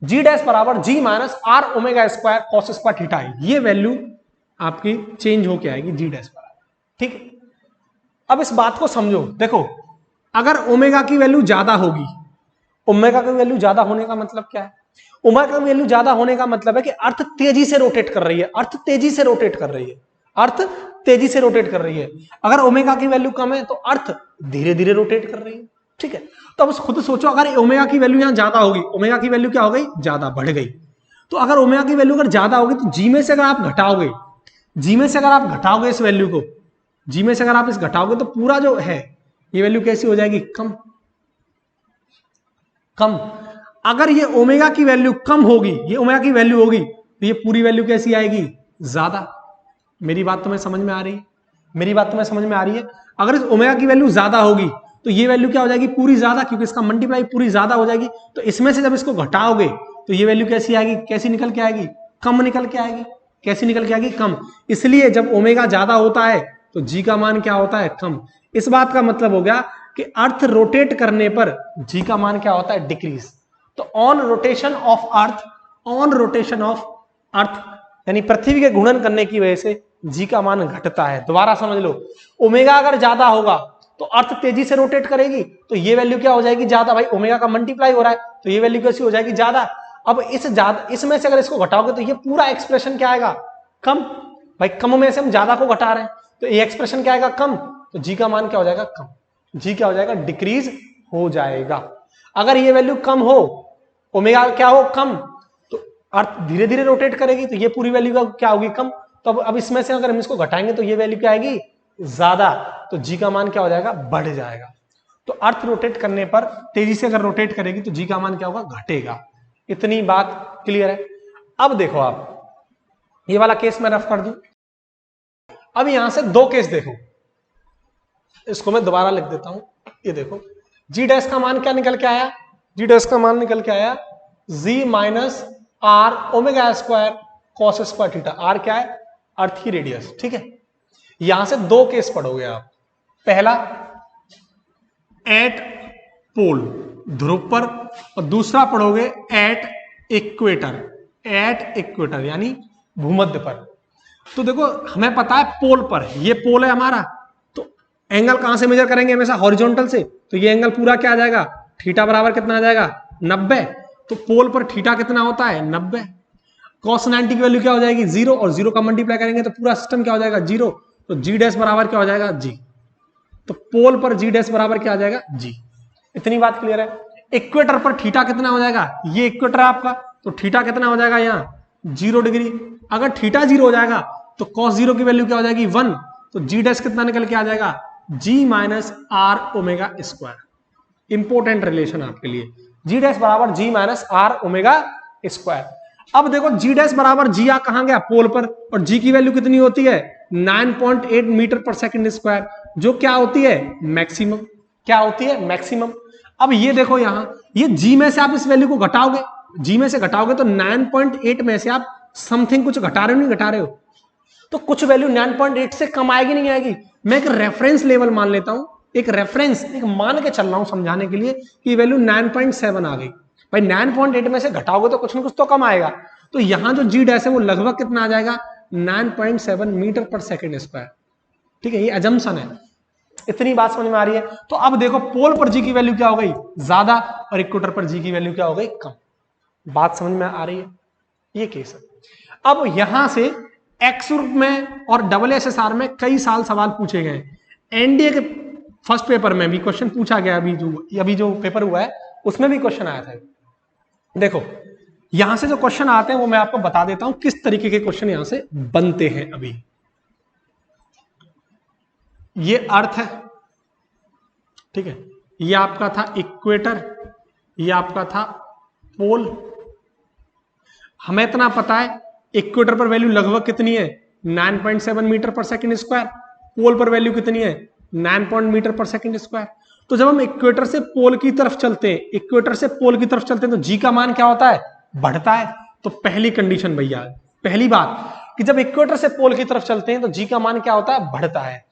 जी डैश बराबर G minus R omega square cos square theta है, ये वैल्यू आपकी चेंज होके आएगी जी डैश बराबर। ठीक है, अब इस बात को समझो, देखो अगर ओमेगा की वैल्यू ज्यादा होगी, ओमेगा की वैल्यू ज्यादा होने का मतलब क्या है? ओमेगा की वैल्यू ज्यादा होने का मतलब है कि अर्थ तेजी से रोटेट कर रही है, अर्थ तेजी से रोटेट कर रही है, अर्थ तेजी से रोटेट कर रही है। अगर ओमेगा की वैल्यू कम है तो अर्थ धीरे धीरे रोटेट कर रही है। ठीक है, तो अब खुद सोचो, अगर ओमेगा की वैल्यू यहां ज्यादा होगी, ओमेगा की वैल्यू क्या हो गई? ज्यादा बढ़ गई। तो अगर ओमेगा की वैल्यू अगर ज्यादा होगी तो जी में से अगर आप घटाओगे, जी में से अगर आप घटाओगे इस वैल्यू को, जी में से अगर आप इस घटाओगे तो पूरा जो है ये वैल्यू कैसी हो जाएगी? कम। कम। अगर ये ओमेगा की वैल्यू कम होगी, ये ओमेगा की वैल्यू होगी, तो ये पूरी वैल्यू कैसी आएगी? ज्यादा। मेरी बात तुम्हें समझ में आ रही है? मेरी बात तुम्हें समझ में आ रही है? अगर इस ओमेगा की वैल्यू ज्यादा होगी तो ये वैल्यू क्या हो जाएगी? पूरी ज्यादा, क्योंकि इसका मल्टीप्लाई पूरी ज्यादा हो जाएगी। तो इसमें से जब इसको घटाओगे तो ये वैल्यू कैसी आएगी? कैसी निकल के आएगी? कम निकल के आएगी। कैसी निकल के आएगी? कम। इसलिए जब ओमेगा ज्यादा होता है तो जी का मान क्या होता है? कम। इस बात का मतलब हो गया कि अर्थ रोटेट करने पर जी का मान क्या होता है? डिक्रीज। तो on rotation of earth, on rotation of earth यानी पृथ्वी के घूर्णन करने की वजह से जी का मान घटता है। दोबारा समझ लो, ओमेगा अगर ज्यादा होगा तो अर्थ तेजी से रोटेट करेगी, तो ये वैल्यू क्या हो जाएगी? ज्यादा। भाई ओमेगा का मल्टीप्लाई हो रहा है तो ये वैल्यू कैसी हो जाएगी? ज्यादा। अब इसमें से अगर इसको घटाओगे तो ये पूरा एक्सप्रेशन क्या आएगा? कम। भाई कम में से हम ज्यादा को घटा रहे हैं तो ये एक्सप्रेशन क्या आएगा? कम। तो जी का मान क्या हो जाएगा? कम। जी क्या हो जाएगा? डिक्रीज हो जाएगा। अगर ये वैल्यू कम हो, ओमेगा क्या हो? कम, तो अर्थ धीरे धीरे रोटेट करेगी तो ये पूरी वैल्यू क्या होगी? कम। तो अब इसमें से अगर हम इसको घटाएंगे तो ये वैल्यू क्या आएगी? ज्यादा। तो जी का मान क्या हो जाएगा? बढ़ जाएगा। तो अर्थ रोटेट करने पर तेजी से अगर रोटेट करेगी तो जी का मान क्या होगा? घटेगा। इतनी बात क्लियर है? अब देखो आप, ये वाला केस मैं रफ कर दूं। अब यहां से दो केस देखो, इसको मैं दोबारा लिख देता हूं। ये देखो, जी डैश का मान क्या निकल के आया? जी डैश का मान निकल के आया G minus R omega square cos square theta. R क्या है? अर्थ की रेडियस। ठीक है, यहां से दो केस पढ़ोगे आप। पहला एट पोल, ध्रुव पर, और दूसरा पढ़ोगे एट इक्वेटर, एट इक्वेटर यानी भूमध्य पर। तो देखो हमें पता है पोल पर, ये पोल है हमारा, तो एंगल कहां से मेजर करेंगे? हमेशा हॉरिजॉन्टल से। तो ये एंगल पूरा क्या आ जाएगा? थीटा बराबर कितना आ जाएगा? 90। तो पोल पर थीटा कितना होता है? 90। cos 90 की वैल्यू क्या हो जाएगी? 0, और 0 का मल्टीप्लाई करेंगे तो पूरा सिस्टम क्या हो जाएगा? 0। तो जी डैश बराबर क्या हो जाएगा? जी। तो पोल पर जी डैश बराबर क्या आ जाएगा? जी। इतनी बात क्लियर है? इक्वेटर पर थीटा कितना हो जाएगा? ये इक्वेटर आपका, तो थीटा कितना हो जाएगा? यहाँ 0 डिग्री। अगर थीटा 0 हो जाएगा तो cos 0 की वैल्यू क्या हो जाएगी? 1। तो जी डैश कितना निकल के आ जाएगा? G minus R omega square. Important relation आपके लिए, जी डैश बराबर G minus R omega square. अब देखो जी डैश बराबर जी आ कहां गया? पोल पर, और जी की वैल्यू कितनी होती है? 9.8 मीटर पर सेकंड स्क्वायर, जो क्या होती है? मैक्सिमम। क्या होती है? मैक्सिमम। अब ये देखो यहां, ये जी में से आप इस वैल्यू को घटाओगे, जी में से घटाओगे तो 9.8 में से आप समथिंग कुछ घटा रहे हो, नहीं घटा रहे हो? तो कुछ वैल्यू 9.8 से कम आएगी, नहीं आएगी? मैं एक रेफरेंस लेवल मान लेता हूं, एक रेफरेंस, एक मान के चल रहा हूं समझाने के लिए कि वैल्यू 9.7 आ गई। भाई 9.8 में से घटाओगे तो कुछ ना कुछ तो कम आएगा। तो यहां जो जी डैश है वो लगभग कितना आ जाएगा? 9.7 मीटर पर सेकंड स्क्वायर। ठीक है, ये अजम्पशन है। इतनी बात समझ में आ रही है? तो अब देखो पोल पर जी की वैल्यू क्या हो गई? ज्यादा, और इक्वेटर पर जी की वैल्यू क्या हो गई? कम। बात समझ में आ रही है? ये केस है। अब यहां से एक्स रूप में और WSSR में कई साल सवाल पूछे गए। एनडीए के फर्स्ट पेपर में भी क्वेश्चन पूछा गया, अभी जो पेपर हुआ है उसमें भी क्वेश्चन आया था। देखो यहां से जो क्वेश्चन आते हैं वो मैं आपको बता देता हूं किस तरीके के क्वेश्चन यहां से बनते हैं। अभी ये अर्थ है, ठीक है, ये आपका था इक्वेटर, ये आपका था पोल। हमें इतना पता है इक्वेटर पर वैल्यू लगभग कितनी है? 9.7 मीटर पर सेकंड स्क्वायर। पोल पर वैल्यू कितनी है? 9 मीटर पर सेकंड स्क्वायर। तो जब हम इक्वेटर से पोल की तरफ चलते हैं, इक्वेटर से पोल की तरफ चलते हैं तो जी का मान क्या होता है? बढ़ता है। तो पहली कंडीशन भैया, पहली बात कि जब इक्वेटर से पोल की तरफ चलते हैं तो जी का मान क्या होता है? बढ़ता है।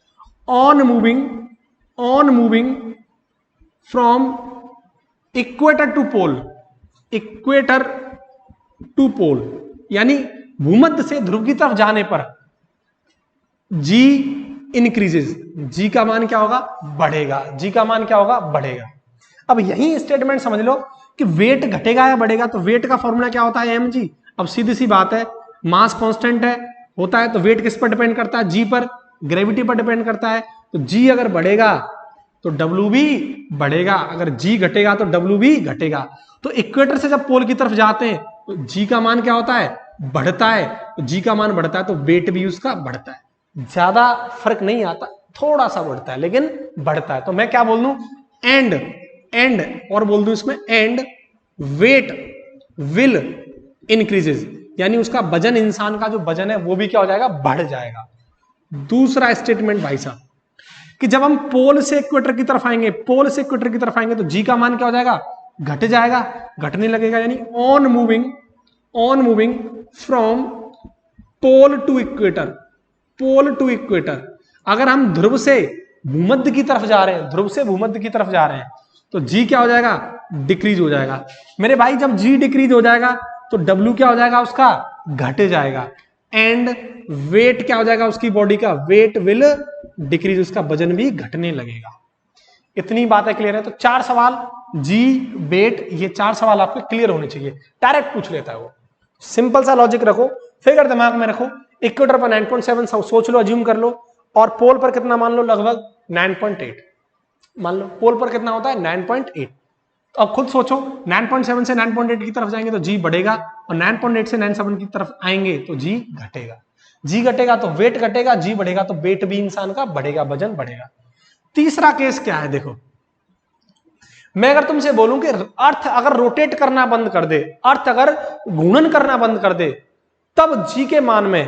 On moving from equator to pole, equator to pole, यानी भूमध्य से ध्रुव की तरफ जाने पर जी इंक्रीजेज, जी का मान क्या होगा, बढ़ेगा, जी का मान क्या होगा, बढ़ेगा। अब यही स्टेटमेंट समझ लो कि वेट घटेगा या बढ़ेगा, तो वेट का फॉर्मूला क्या होता है, mg। अब सीधी सी बात है, मास कांस्टेंट है होता है, तो वेट किस पर डिपेंड करता है, जी पर, ग्रेविटी पर डिपेंड करता है। तो जी अगर बढ़ेगा तो डब्ल्यू भी बढ़ेगा, अगर जी घटेगा तो डब्ल्यू भी घटेगा। तो इक्वेटर से जब पोल की तरफ जाते हैं तो जी का मान क्या होता है, बढ़ता है, तो जी का मान बढ़ता है तो वेट भी उसका बढ़ता है। ज्यादा फर्क नहीं आता, थोड़ा सा बढ़ता है लेकिन बढ़ता है। तो मैं क्या बोल दूं, एंड और बोल दूं इसमें, एंड वेट विल इंक्रीजेज, यानी उसका वजन, इंसान का जो वजन है वो भी क्या हो जाएगा, बढ़ जाएगा। दूसरा स्टेटमेंट भाई साहब, कि जब हम पोल से इक्वेटर की तरफ आएंगे, पोल से इक्वेटर की तरफ आएंगे तो जी का मान क्या हो जाएगा, घट जाएगा, घटने लगेगा, यानी on moving from pole to equator, pole to equator. अगर हम ध्रुव से भूमध्य की तरफ जा रहे हैं, ध्रुव से भूमध्य की तरफ जा रहे हैं, तो जी क्या हो जाएगा, डिक्रीज हो जाएगा। मेरे भाई जब जी डिक्रीज हो जाएगा तो डब्ल्यू क्या हो जाएगा, उसका घट जाएगा। एंड वेट क्या हो जाएगा उसकी बॉडी का, वेट विल डिक्रीज, उसका वजन भी घटने लगेगा। इतनी बातें क्लियर है। तो 4 सवाल जी, वेट, ये 4 सवाल आपके क्लियर होने चाहिए, डायरेक्ट पूछ लेता है वो। सिंपल सा लॉजिक रखो, फिगर दिमाग में रखो, इक्वेटर पर 9.7 सोच लो, अज्यूम कर लो, और पोल पर कितना मान लो, लगभग 9.8 मान लो। पोल पर कितना होता है, 9.8। तो अब खुद सोचो, 9.7 से 9.8 की तरफ जाएंगे तो जी बढ़ेगा, और 9.8 से 9.7 की तरफ आएंगे तो जी घटेगा। जी घटेगा तो वेट घटेगा, जी बढ़ेगा तो वेट भी इंसान का बढ़ेगा, वजन बढ़ेगा। तीसरा केस क्या है, देखो, मैं अगर तुमसे बोलूं कि अर्थ अगर रोटेट करना बंद कर दे, अर्थ अगर घूर्णन करना बंद कर दे, तब जी के मान में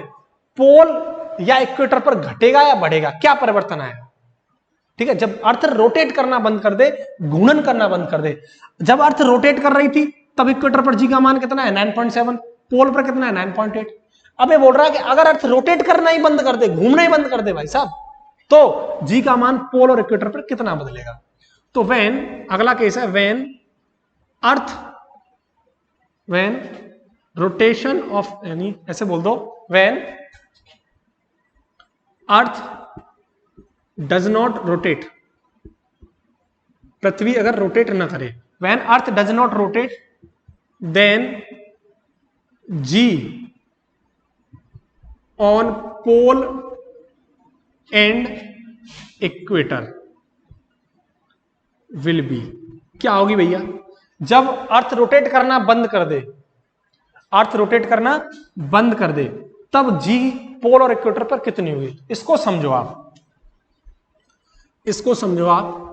पोल या इक्वेटर पर घटेगा या बढ़ेगा, क्या परिवर्तन आएगा। ठीक है, जब अर्थ रोटेट करना बंद कर दे, घूर्णन करना बंद कर दे, जब अर्थ रोटेट कर रही थी तब इक्वेटर पर जी का मान कितना है, 9.7, पोल पर कितना है, 9.8। अब ये बोल रहा है कि अगर अर्थ रोटेट करना ही बंद कर दे, घूमना ही बंद कर दे भाई साहब, तो जी का मान पोल और इक्वेटर पर कितना बदलेगा। तो वेन, अगला केस है, वेन रोटेशन ऑफ, यानी ऐसे बोल दो, when earth does not rotate, पृथ्वी अगर रोटेट ना करे, when earth does not rotate then G on pole and equator will be, क्या होगी भैया, जब अर्थ रोटेट करना बंद कर दे, अर्थ रोटेट करना बंद कर दे, तब जी पोल और इक्वेटर पर कितनी होगी। इसको समझो आप, इसको समझो आप,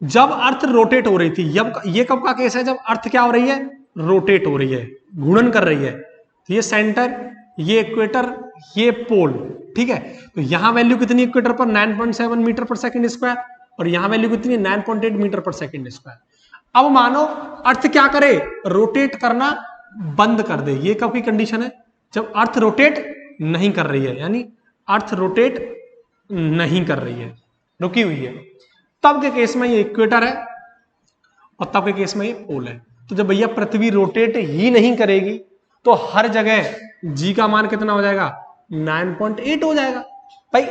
जब अर्थ रोटेट हो रही थी, ये कब का केस है, जब अर्थ क्या हो रही है, रोटेट हो रही है, घूर्णन कर रही है। ये सेंटर, ये इक्वेटर, ये पोल, ठीक है। तो यहां वैल्यू कितनी इक्वेटर पर, 9.7 मीटर पर सेकंड स्क्वायर, और यहां वैल्यू कितनी है, 9.8 मीटर पर सेकंड स्क्वायर। अब मानो अर्थ क्या करे, रोटेट करना बंद कर दे, ये कब की कंडीशन है, जब अर्थ रोटेट नहीं कर रही है, यानी अर्थ रोटेट नहीं कर रही है, रुकी हुई है, तब के केस में ये इक्वेटर है और तब के केस में ये पोल है। तो जब भैया पृथ्वी रोटेट ही नहीं करेगी तो हर जगह जी का मान कितना हो जाएगा, 9.8 हो जाएगा। भाई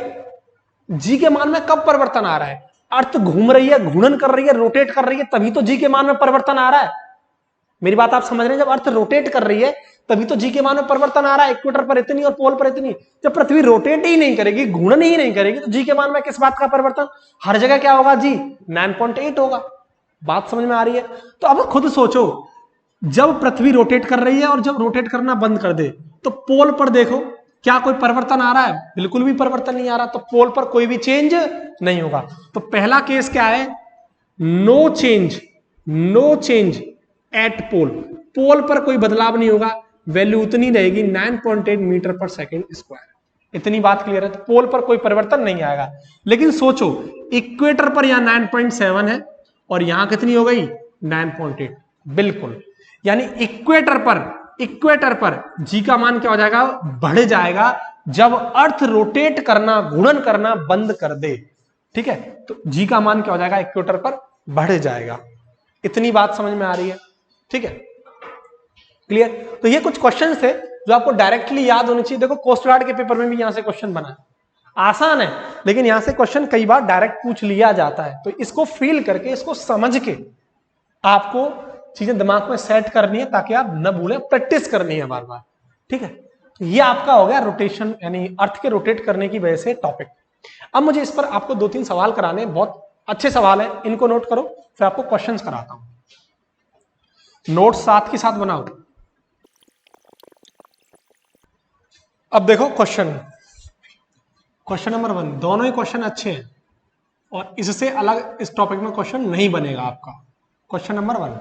जी के मान में कब परिवर्तन आ रहा है, अर्थ घूम रही है, घूर्णन कर रही है, रोटेट कर रही है, तभी तो जी के मान में परिवर्तन आ रहा है। मेरी बात आप समझ रहे हैं, जब अर्थ रोटेट कर रही है तभी तो जी के मान में परिवर्तन आ रहा है, इक्वेटर पर इतनी और पोल पर इतनी। जब पृथ्वी रोटेट ही नहीं करेगी, घूर्णन ही नहीं करेगी, तो जी के मान में किस बात का परिवर्तन, हर जगह क्या होगा, जी 9.8 होगा। बात समझ में आ रही है। तो अब खुद सोचो, जब पृथ्वी रोटेट कर रही है और जब रोटेट करना बंद कर दे, तो पोल पर देखो क्या कोई परिवर्तन आ रहा है, बिल्कुल भी परिवर्तन नहीं आ रहा, तो पोल पर कोई भी चेंज नहीं होगा। तो पहला केस क्या है, नो चेंज एट पोल, पोल पर कोई बदलाव नहीं होगा, वैल्यू उतनी रहेगी 9.8 मीटर पर सेकंड स्क्वायर। इतनी बात क्लियर है, तो पोल पर कोई परिवर्तन नहीं आएगा। लेकिन सोचो इक्वेटर पर यहां 9.7 है और यहां कितनी हो गई, 9.8, बिल्कुल, यानी इक्वेटर पर जी का मान क्या हो जाएगा, बढ़ जाएगा, जब अर्थ रोटेट करना, घूर्णन करना बंद कर दे। ठीक है, तो जी का मान क्या हो जाएगा, इक्वेटर पर बढ़ जाएगा। इतनी बात समझ में आ रही है, ठीक है। क्लियर? तो ये कुछ क्वेश्चन थे जो आपको डायरेक्टली याद होने चाहिए। देखो कोस्ट गार्ड के पेपर में भी यहां से क्वेश्चन बना है, आसान है, लेकिन यहां से क्वेश्चन कई बार डायरेक्ट पूछ लिया जाता है। तो इसको फील करके, इसको समझ के आपको चीजें दिमाग में सेट करनी है ताकि आप न भूलें, प्रैक्टिस करनी है बार बार। ठीक है, तो ये आपका हो गया रोटेशन, यानी अर्थ के रोटेट करने की वजह से टॉपिक। अब मुझे इस पर आपको 2-3 सवाल कराने, बहुत अच्छे सवाल है, इनको नोट करो, फिर आपको क्वेश्चंस कराता हूं। नोट्स साथ के साथ बनाओ। अब देखो क्वेश्चन नंबर 1, दोनों ही क्वेश्चन अच्छे हैं और इससे अलग इस टॉपिक में क्वेश्चन नहीं बनेगा आपका। क्वेश्चन नंबर 1,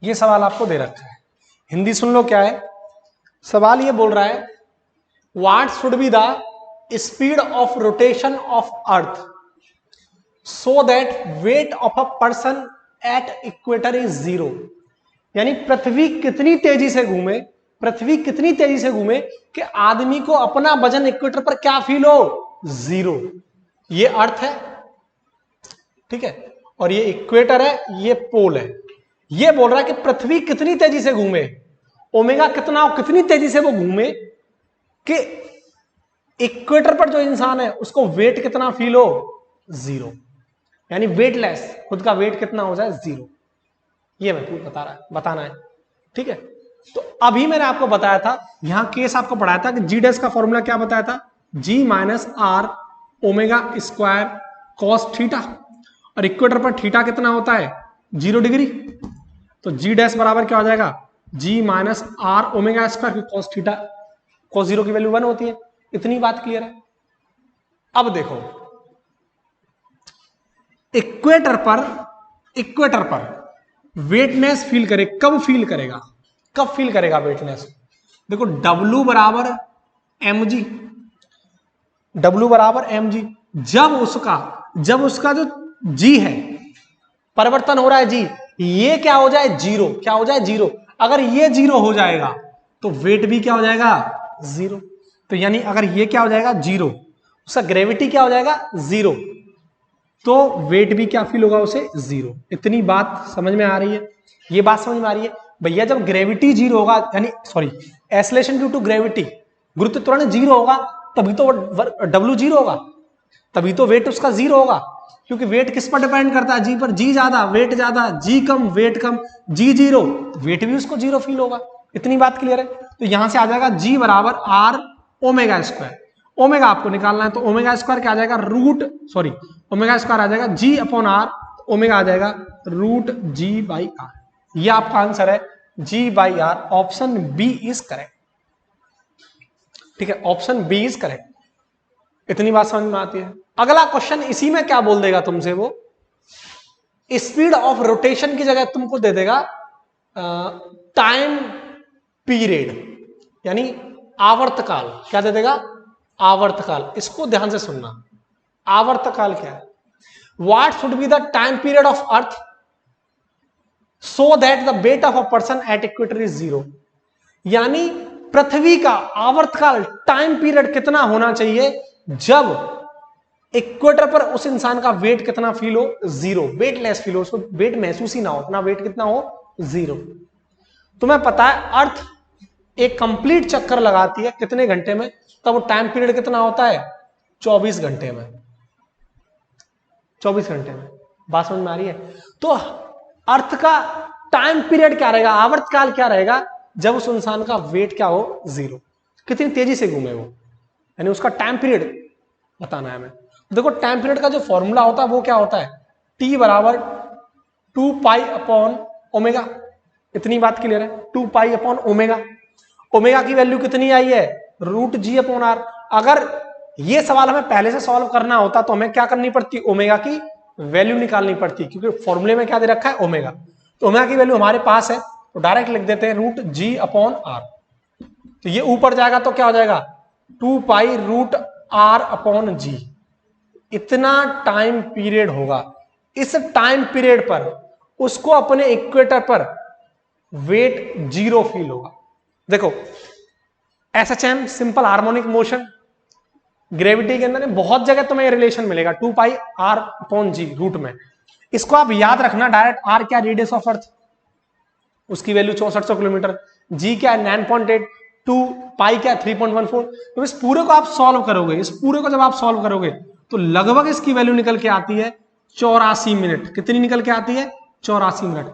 ये सवाल आपको दे रखा है, हिंदी सुन लो क्या है सवाल। ये बोल रहा है what should be the speed of rotation of earth so that weight of a person at equator is 0। यानी पृथ्वी कितनी तेजी से घूमे, पृथ्वी कितनी तेजी से घूमे कि आदमी को अपना वजन इक्वेटर पर क्या फील हो, 0। ये अर्थ है, ठीक है, और ये इक्वेटर है, ये पोल है। ये बोल रहा है कि पृथ्वी कितनी तेजी से घूमे, ओमेगा कितना हो, कितनी तेजी से वो घूमे कि इक्वेटर पर जो इंसान है उसको वेट कितना फील हो, 0। यानी वेटलेस, खुद का वेट कितना हो जाए, 0। ये मैं बताना है, ठीक है। तो अभी मैंने आपको बताया था, यहां केस आपको पढ़ाया था कि जी डैश का फॉर्मूला क्या बताया था, G minus R omega square cos theta, और इक्वेटर पर थीटा कितना होता है, 0 डिग्री। तो जी डैश बराबर क्या हो जाएगा, G minus R omega square, cos theta, cos 0 की वैल्यू 1 होती है। इतनी बात क्लियर है। अब देखो इक्वेटर पर वेटनेस फील करे, कब फील करेगा वेटनेस। देखो W बराबर mg, जब उसका जो g है परिवर्तन हो रहा है g, ये क्या हो जाए, 0। अगर ये 0 हो जाएगा तो वेट भी क्या हो जाएगा, 0। तो यानी अगर ये क्या हो जाएगा, 0, उसका ग्रेविटी क्या हो जाएगा, 0, तो वेट भी क्या फील होगा उसे, 0। इतनी बात समझ में आ रही है, ये बात समझ में आ रही है भैया। जब ग्रेविटी 0 होगा, यानी sorry acceleration due to gravity, गुरुत्व त्वरण 0 होगा, तभी तो W 0 होगा, तभी तो वेट उसका 0 होगा। क्योंकि वेट किस पर डिपेंड करता है, जी पर। जी ज्यादा वेट ज्यादा, जी कम वेट कम, जी 0 वेट भी उसको 0 फील होगा। इतनी बात क्लियर है। तो यहां से आ जाएगा जी बराबर आर ओमेगा स्क्वायर। ओमेगा आपको निकालना है, तो ओमेगा स्क्वायर क्या आ जाएगा, ओमेगा स्क्वायर आ जाएगा जी अपॉन आर, ओमेगा आ जाएगा रूट जी बाई आर। ये आपका आंसर है, G by R. Option B is correct, ठीक है, ऑप्शन बी इज करेक्ट। इतनी बात समझ में आती है। अगला क्वेश्चन इसी में क्या बोल देगा तुमसे, वो स्पीड ऑफ रोटेशन की जगह तुमको दे देगा टाइम पीरियड, यानी आवर्तकाल। क्या दे देगा, आवर्तकाल। इसको ध्यान से सुनना, आवर्तकाल क्या है। What should be the time period of earth so that the weight of a person at equator is 0। यानी पृथ्वी का आवर्तकाल, टाइम पीरियड कितना होना चाहिए जब इक्वेटर पर उस इंसान का वेट कितना फील हो, 0, वेटलेस फील हो, उसको वेट महसूस ही ना हो, अपना वेट कितना हो, 0। तुम्हें पता है अर्थ एक कंप्लीट चक्कर लगाती है कितने घंटे में, तब वो टाइम पीरियड कितना होता है, 24 घंटे में। 24 घंटे में। बात समझ में आ रही है। तो अर्थ का टाइम पीरियड क्या रहेगा, आवर्तकाल क्या रहेगा, जब उस इंसान का वेट क्या हो, 0। कितनी तेजी से घूमे वो, यानी उसका टाइम पीरियड बताना है हमें। देखो टाइम पीरियड का जो फॉर्मूला होता है वो क्या होता है, T बराबर 2 पाई अपॉन ओमेगा। इतनी बात क्लियर है, 2 पाई अपॉन ओमेगा। ओमेगा की वैल्यू कितनी आई है, रूट जी अपॉन आर। अगर ये सवाल हमें पहले से सॉल्व करना होता तो हमें क्या करनी पड़ती, ओमेगा की वैल्यू निकालनी पड़ती, क्योंकि फॉर्मूले में क्या दे रखा है, ओमेगा। तो ओमेगा की वैल्यू हमारे पास है, तो डायरेक्ट लिख देते हैं रूट जी अपॉन आर। तो ये ऊपर जाएगा तो क्या हो जाएगा, 2 पाई रूट आर अपॉन जी। इतना टाइम पीरियड होगा। इस टाइम पीरियड पर उसको अपने इक्वेटर पर वेट 0 फील होगा। देखो SHM simple harmonic motion, gravity के अंदर बहुत जगह तुम्हें रिलेशन मिलेगा 2 पाई आर अपॉन जी रूट में। इसको आप याद रखना डायरेक्ट। आर क्या, रेडियस ऑफ अर्थ, उसकी वैल्यू 6400 किलोमीटर। जी क्या है 9.8, 2 पाई क्या 3.14। तो इस पूरे को आप सॉल्व करोगे, इस पूरे को जब आप सॉल्व करोगे तो लगभग इसकी वैल्यू निकल के आती है 84 मिनट। कितनी निकल के आती है? 84 मिनट।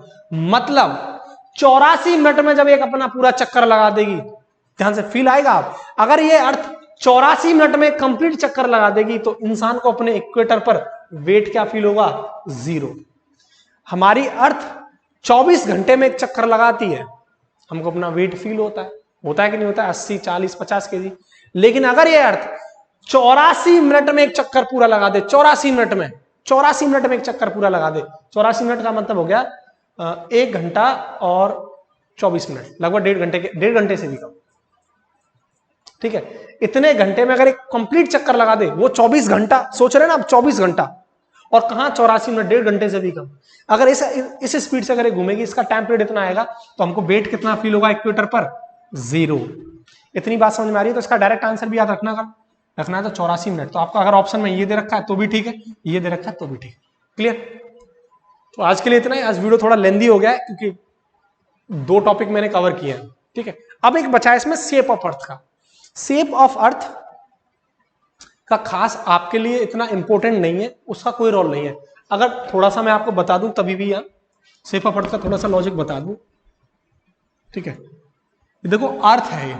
मतलब 84 मिनट में जब एक अपना पूरा चक्कर लगा देगी, ध्यान से फील आएगा आप, अगर ये अर्थ 84 मिनट में कंप्लीट चक्कर लगा देगी तो इंसान को अपने इक्वेटर पर वेट क्या फील होगा? 0। हमारी अर्थ 24 घंटे में एक चक्कर लगाती है, हमको अपना वेट फील होता है कि नहीं होता है? 80, 40, 50 केजी। लेकिन अगर ये अर्थ 84 मिनट में एक चक्कर पूरा लगा दे, 84 मिनट में एक चक्कर पूरा लगा दे, 84 मिनट का मतलब हो गया 1 घंटा और 24 मिनट, लगभग 1.5 घंटे से भी कम। ठीक है, इतने घंटे में अगर एक कंप्लीट चक्कर लगा दे, वो 24 घंटा सोच रहे हैं ना आप, 24 घंटा, और कहां 84 मिनट, 1.5 घंटे से भी कम। अगर इस स्पीड से अगर घूमेगी, इसका टाइम पीरियड इतना आएगा, तो हमको वेट कितना फील होगा इक्वेटर पर? 0। इतनी बात समझ में आ रही है? तो इसका डायरेक्ट आंसर भी याद रखना है तो 84 मिनट। तो आपका अगर ऑप्शन में ये दे रखा है तो भी ठीक है, ये दे रखा है तो भी ठीक है। क्लियर? तो आज के लिए इतना ही। आज वीडियो थोड़ा लेंदी हो गया है क्योंकि 2 टॉपिक मैंने कवर किए हैं। ठीक है, अब एक बचा है इसमें शेप ऑफ अर्थ का। शेप ऑफ अर्थ का खास आपके लिए इतना इंपॉर्टेंट नहीं है, उसका कोई रोल नहीं है। अगर थोड़ा सा मैं आपको बता दूं तभी भी, यहाँ शेप ऑफ अर्थ का थोड़ा सा लॉजिक बता दूं। ठीक है, देखो अर्थ है ये,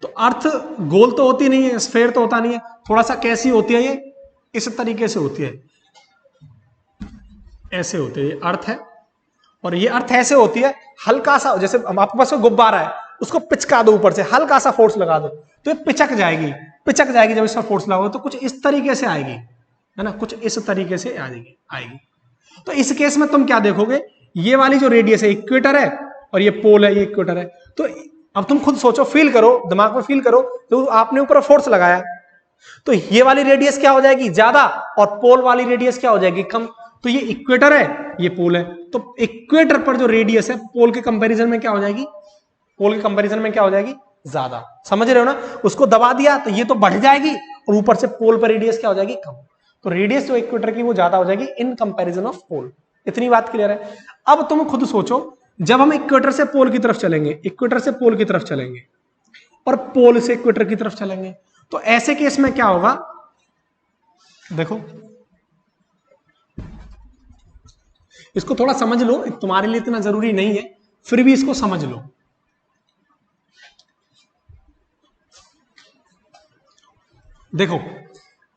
तो अर्थ गोल तो होती नहीं है, स्फेयर तो होता नहीं है, थोड़ा सा कैसी होती है ये? इस तरीके से होती है, ऐसे होती है। ये अर्थ है और ये अर्थ ऐसे होती है, हल्का सा, जैसे आपके पास गुब्बारा है, उसको पिचका दो ऊपर से, हल्का सा फोर्स लगा दो तो ये पिचक जाएगी। जब इसका फोर्स लगाओ तो कुछ इस तरीके से आएगी, है ना, कुछ इस तरीके से आएगी। तो इस केस में तुम क्या देखोगे? ये वाली जो रेडियस है इक्वेटर है और ये पोल है, ये इक्वेटर है। तो अब तुम खुद सोचो, फील करो, दिमाग में फील करो, तो आपने ऊपर फोर्स लगाया तो ये वाली रेडियस क्या हो जाएगी? ज्यादा, और पोल वाली रेडियस क्या हो जाएगी? कम। तो ये इक्वेटर है, ये पोल है, तो इक्वेटर पर जो रेडियस है पोल के कंपैरिजन में क्या हो जाएगी? ज्यादा। समझ रहे हो ना? उसको दबा दिया तो ये तो बढ़ जाएगी और ऊपर से पोल पर रेडियस क्या हो जाएगी? कम। तो रेडियस जो इक्वेटर की वो ज्यादा हो जाएगी इन कंपैरिजन ऑफ पोल। इतनी बात क्लियर है? अब तुम खुद सोचो, जब हम इक्वेटर से पोल की तरफ चलेंगे, और पोल से इक्वेटर की तरफ चलेंगे, तो ऐसे केस में क्या होगा? देखो, इसको थोड़ा समझ लो, तुम्हारे लिए इतना जरूरी नहीं है, फिर भी इसको समझ लो। देखो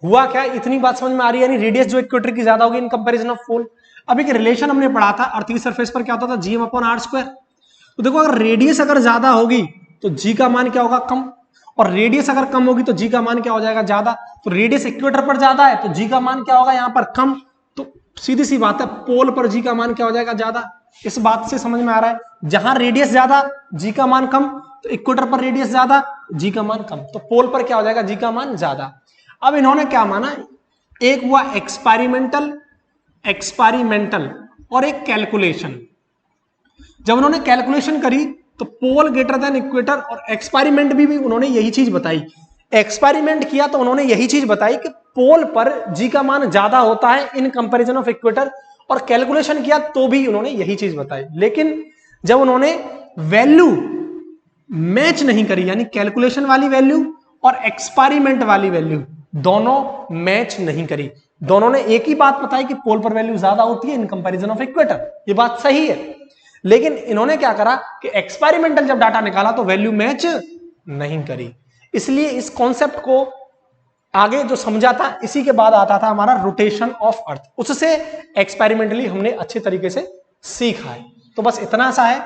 हुआ क्या, इतनी बात समझ में आ रही है? यानी रेडियस जो इक्वेटर की ज्यादा होगी इन कंपैरिजन ऑफ पोल। अब एक रिलेशन हमने पढ़ा था, अर्थ की सरफेस पर क्या होता था? gm/r²। तो देखो, अगर रेडियस अगर ज्यादा होगी तो g का मान क्या होगा? कम, और रेडियस अगर कम होगी तो g का मान क्या हो जाएगा? ज्यादा। तो रेडियस इक्वेटर पर ज्यादा है तो g का मान क्या होगा? यहां पर कम। तो सीधी सी बात है, पोल पर g का मान क्या हो जाएगा? ज्यादा। इस बात से समझ में आ रहा है, जहां रेडियस ज्यादा g का मान कम, तो इक्वेटर पर रेडियस ज्यादा g का मान कम, तो पोल पर क्या हो जाएगा? g का मान ज्यादा। अब इन्होंने क्या माना? एक हुआ एक्सपेरिमेंटल और एक कैलकुलेशन। जब उन्होंने कैलकुलेशन करी तो पोल ग्रेटर देन इक्वेटर, और एक्सपेरिमेंट भी उन्होंने यही चीज बताई। एक्सपेरिमेंट किया तो उन्होंने यही चीज बताई कि पोल पर जी का मान ज्यादा होता है इन कंपैरिजन ऑफ इक्वेटर, और कैलकुलेशन किया तो भी उन्होंने यही चीज बताई। लेकिन जब उन्होंने वैल्यू मैच नहीं करी, यानी कैलकुलेशन वाली वैल्यू और एक्सपेरिमेंट वाली वैल्यू दोनों मैच नहीं करी, दोनों ने एक ही बात बताई कि पोल पर वैल्यू ज्यादा होती है इन कंपैरिजन ऑफ इक्वेटर, ये बात सही है। लेकिन इन्होंने क्या करा कि एक्सपेरिमेंटल जब डाटा निकाला तो वैल्यू मैच नहीं करी। इसलिए इस कॉन्सेप्ट को आगे जो समझा था, इसी के बाद आता था हमारा रोटेशन ऑफ अर्थ, उससे एक्सपेरिमेंटली हमने अच्छे तरीके से सीखा है। तो बस इतना सा है,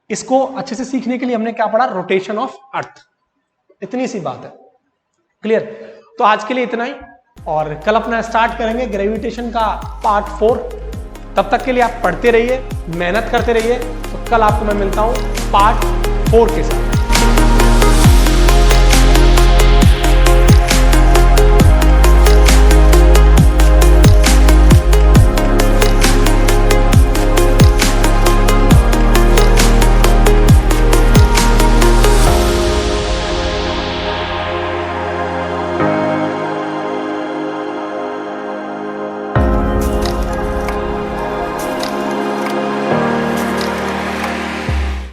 इसको अच्छे से सीखने के लिए हमने क्या पढ़ा? रोटेशन ऑफ अर्थ। इतनी सी बात है। क्लियर? तो आज के लिए इतना ही, और कल अपना स्टार्ट करेंगे ग्रेविटेशन का पार्ट 4। तब तक के लिए आप पढ़ते रहिए, मेहनत करते रहिए। तो कल आपको मैं मिलता हूं पार्ट 4 के साथ।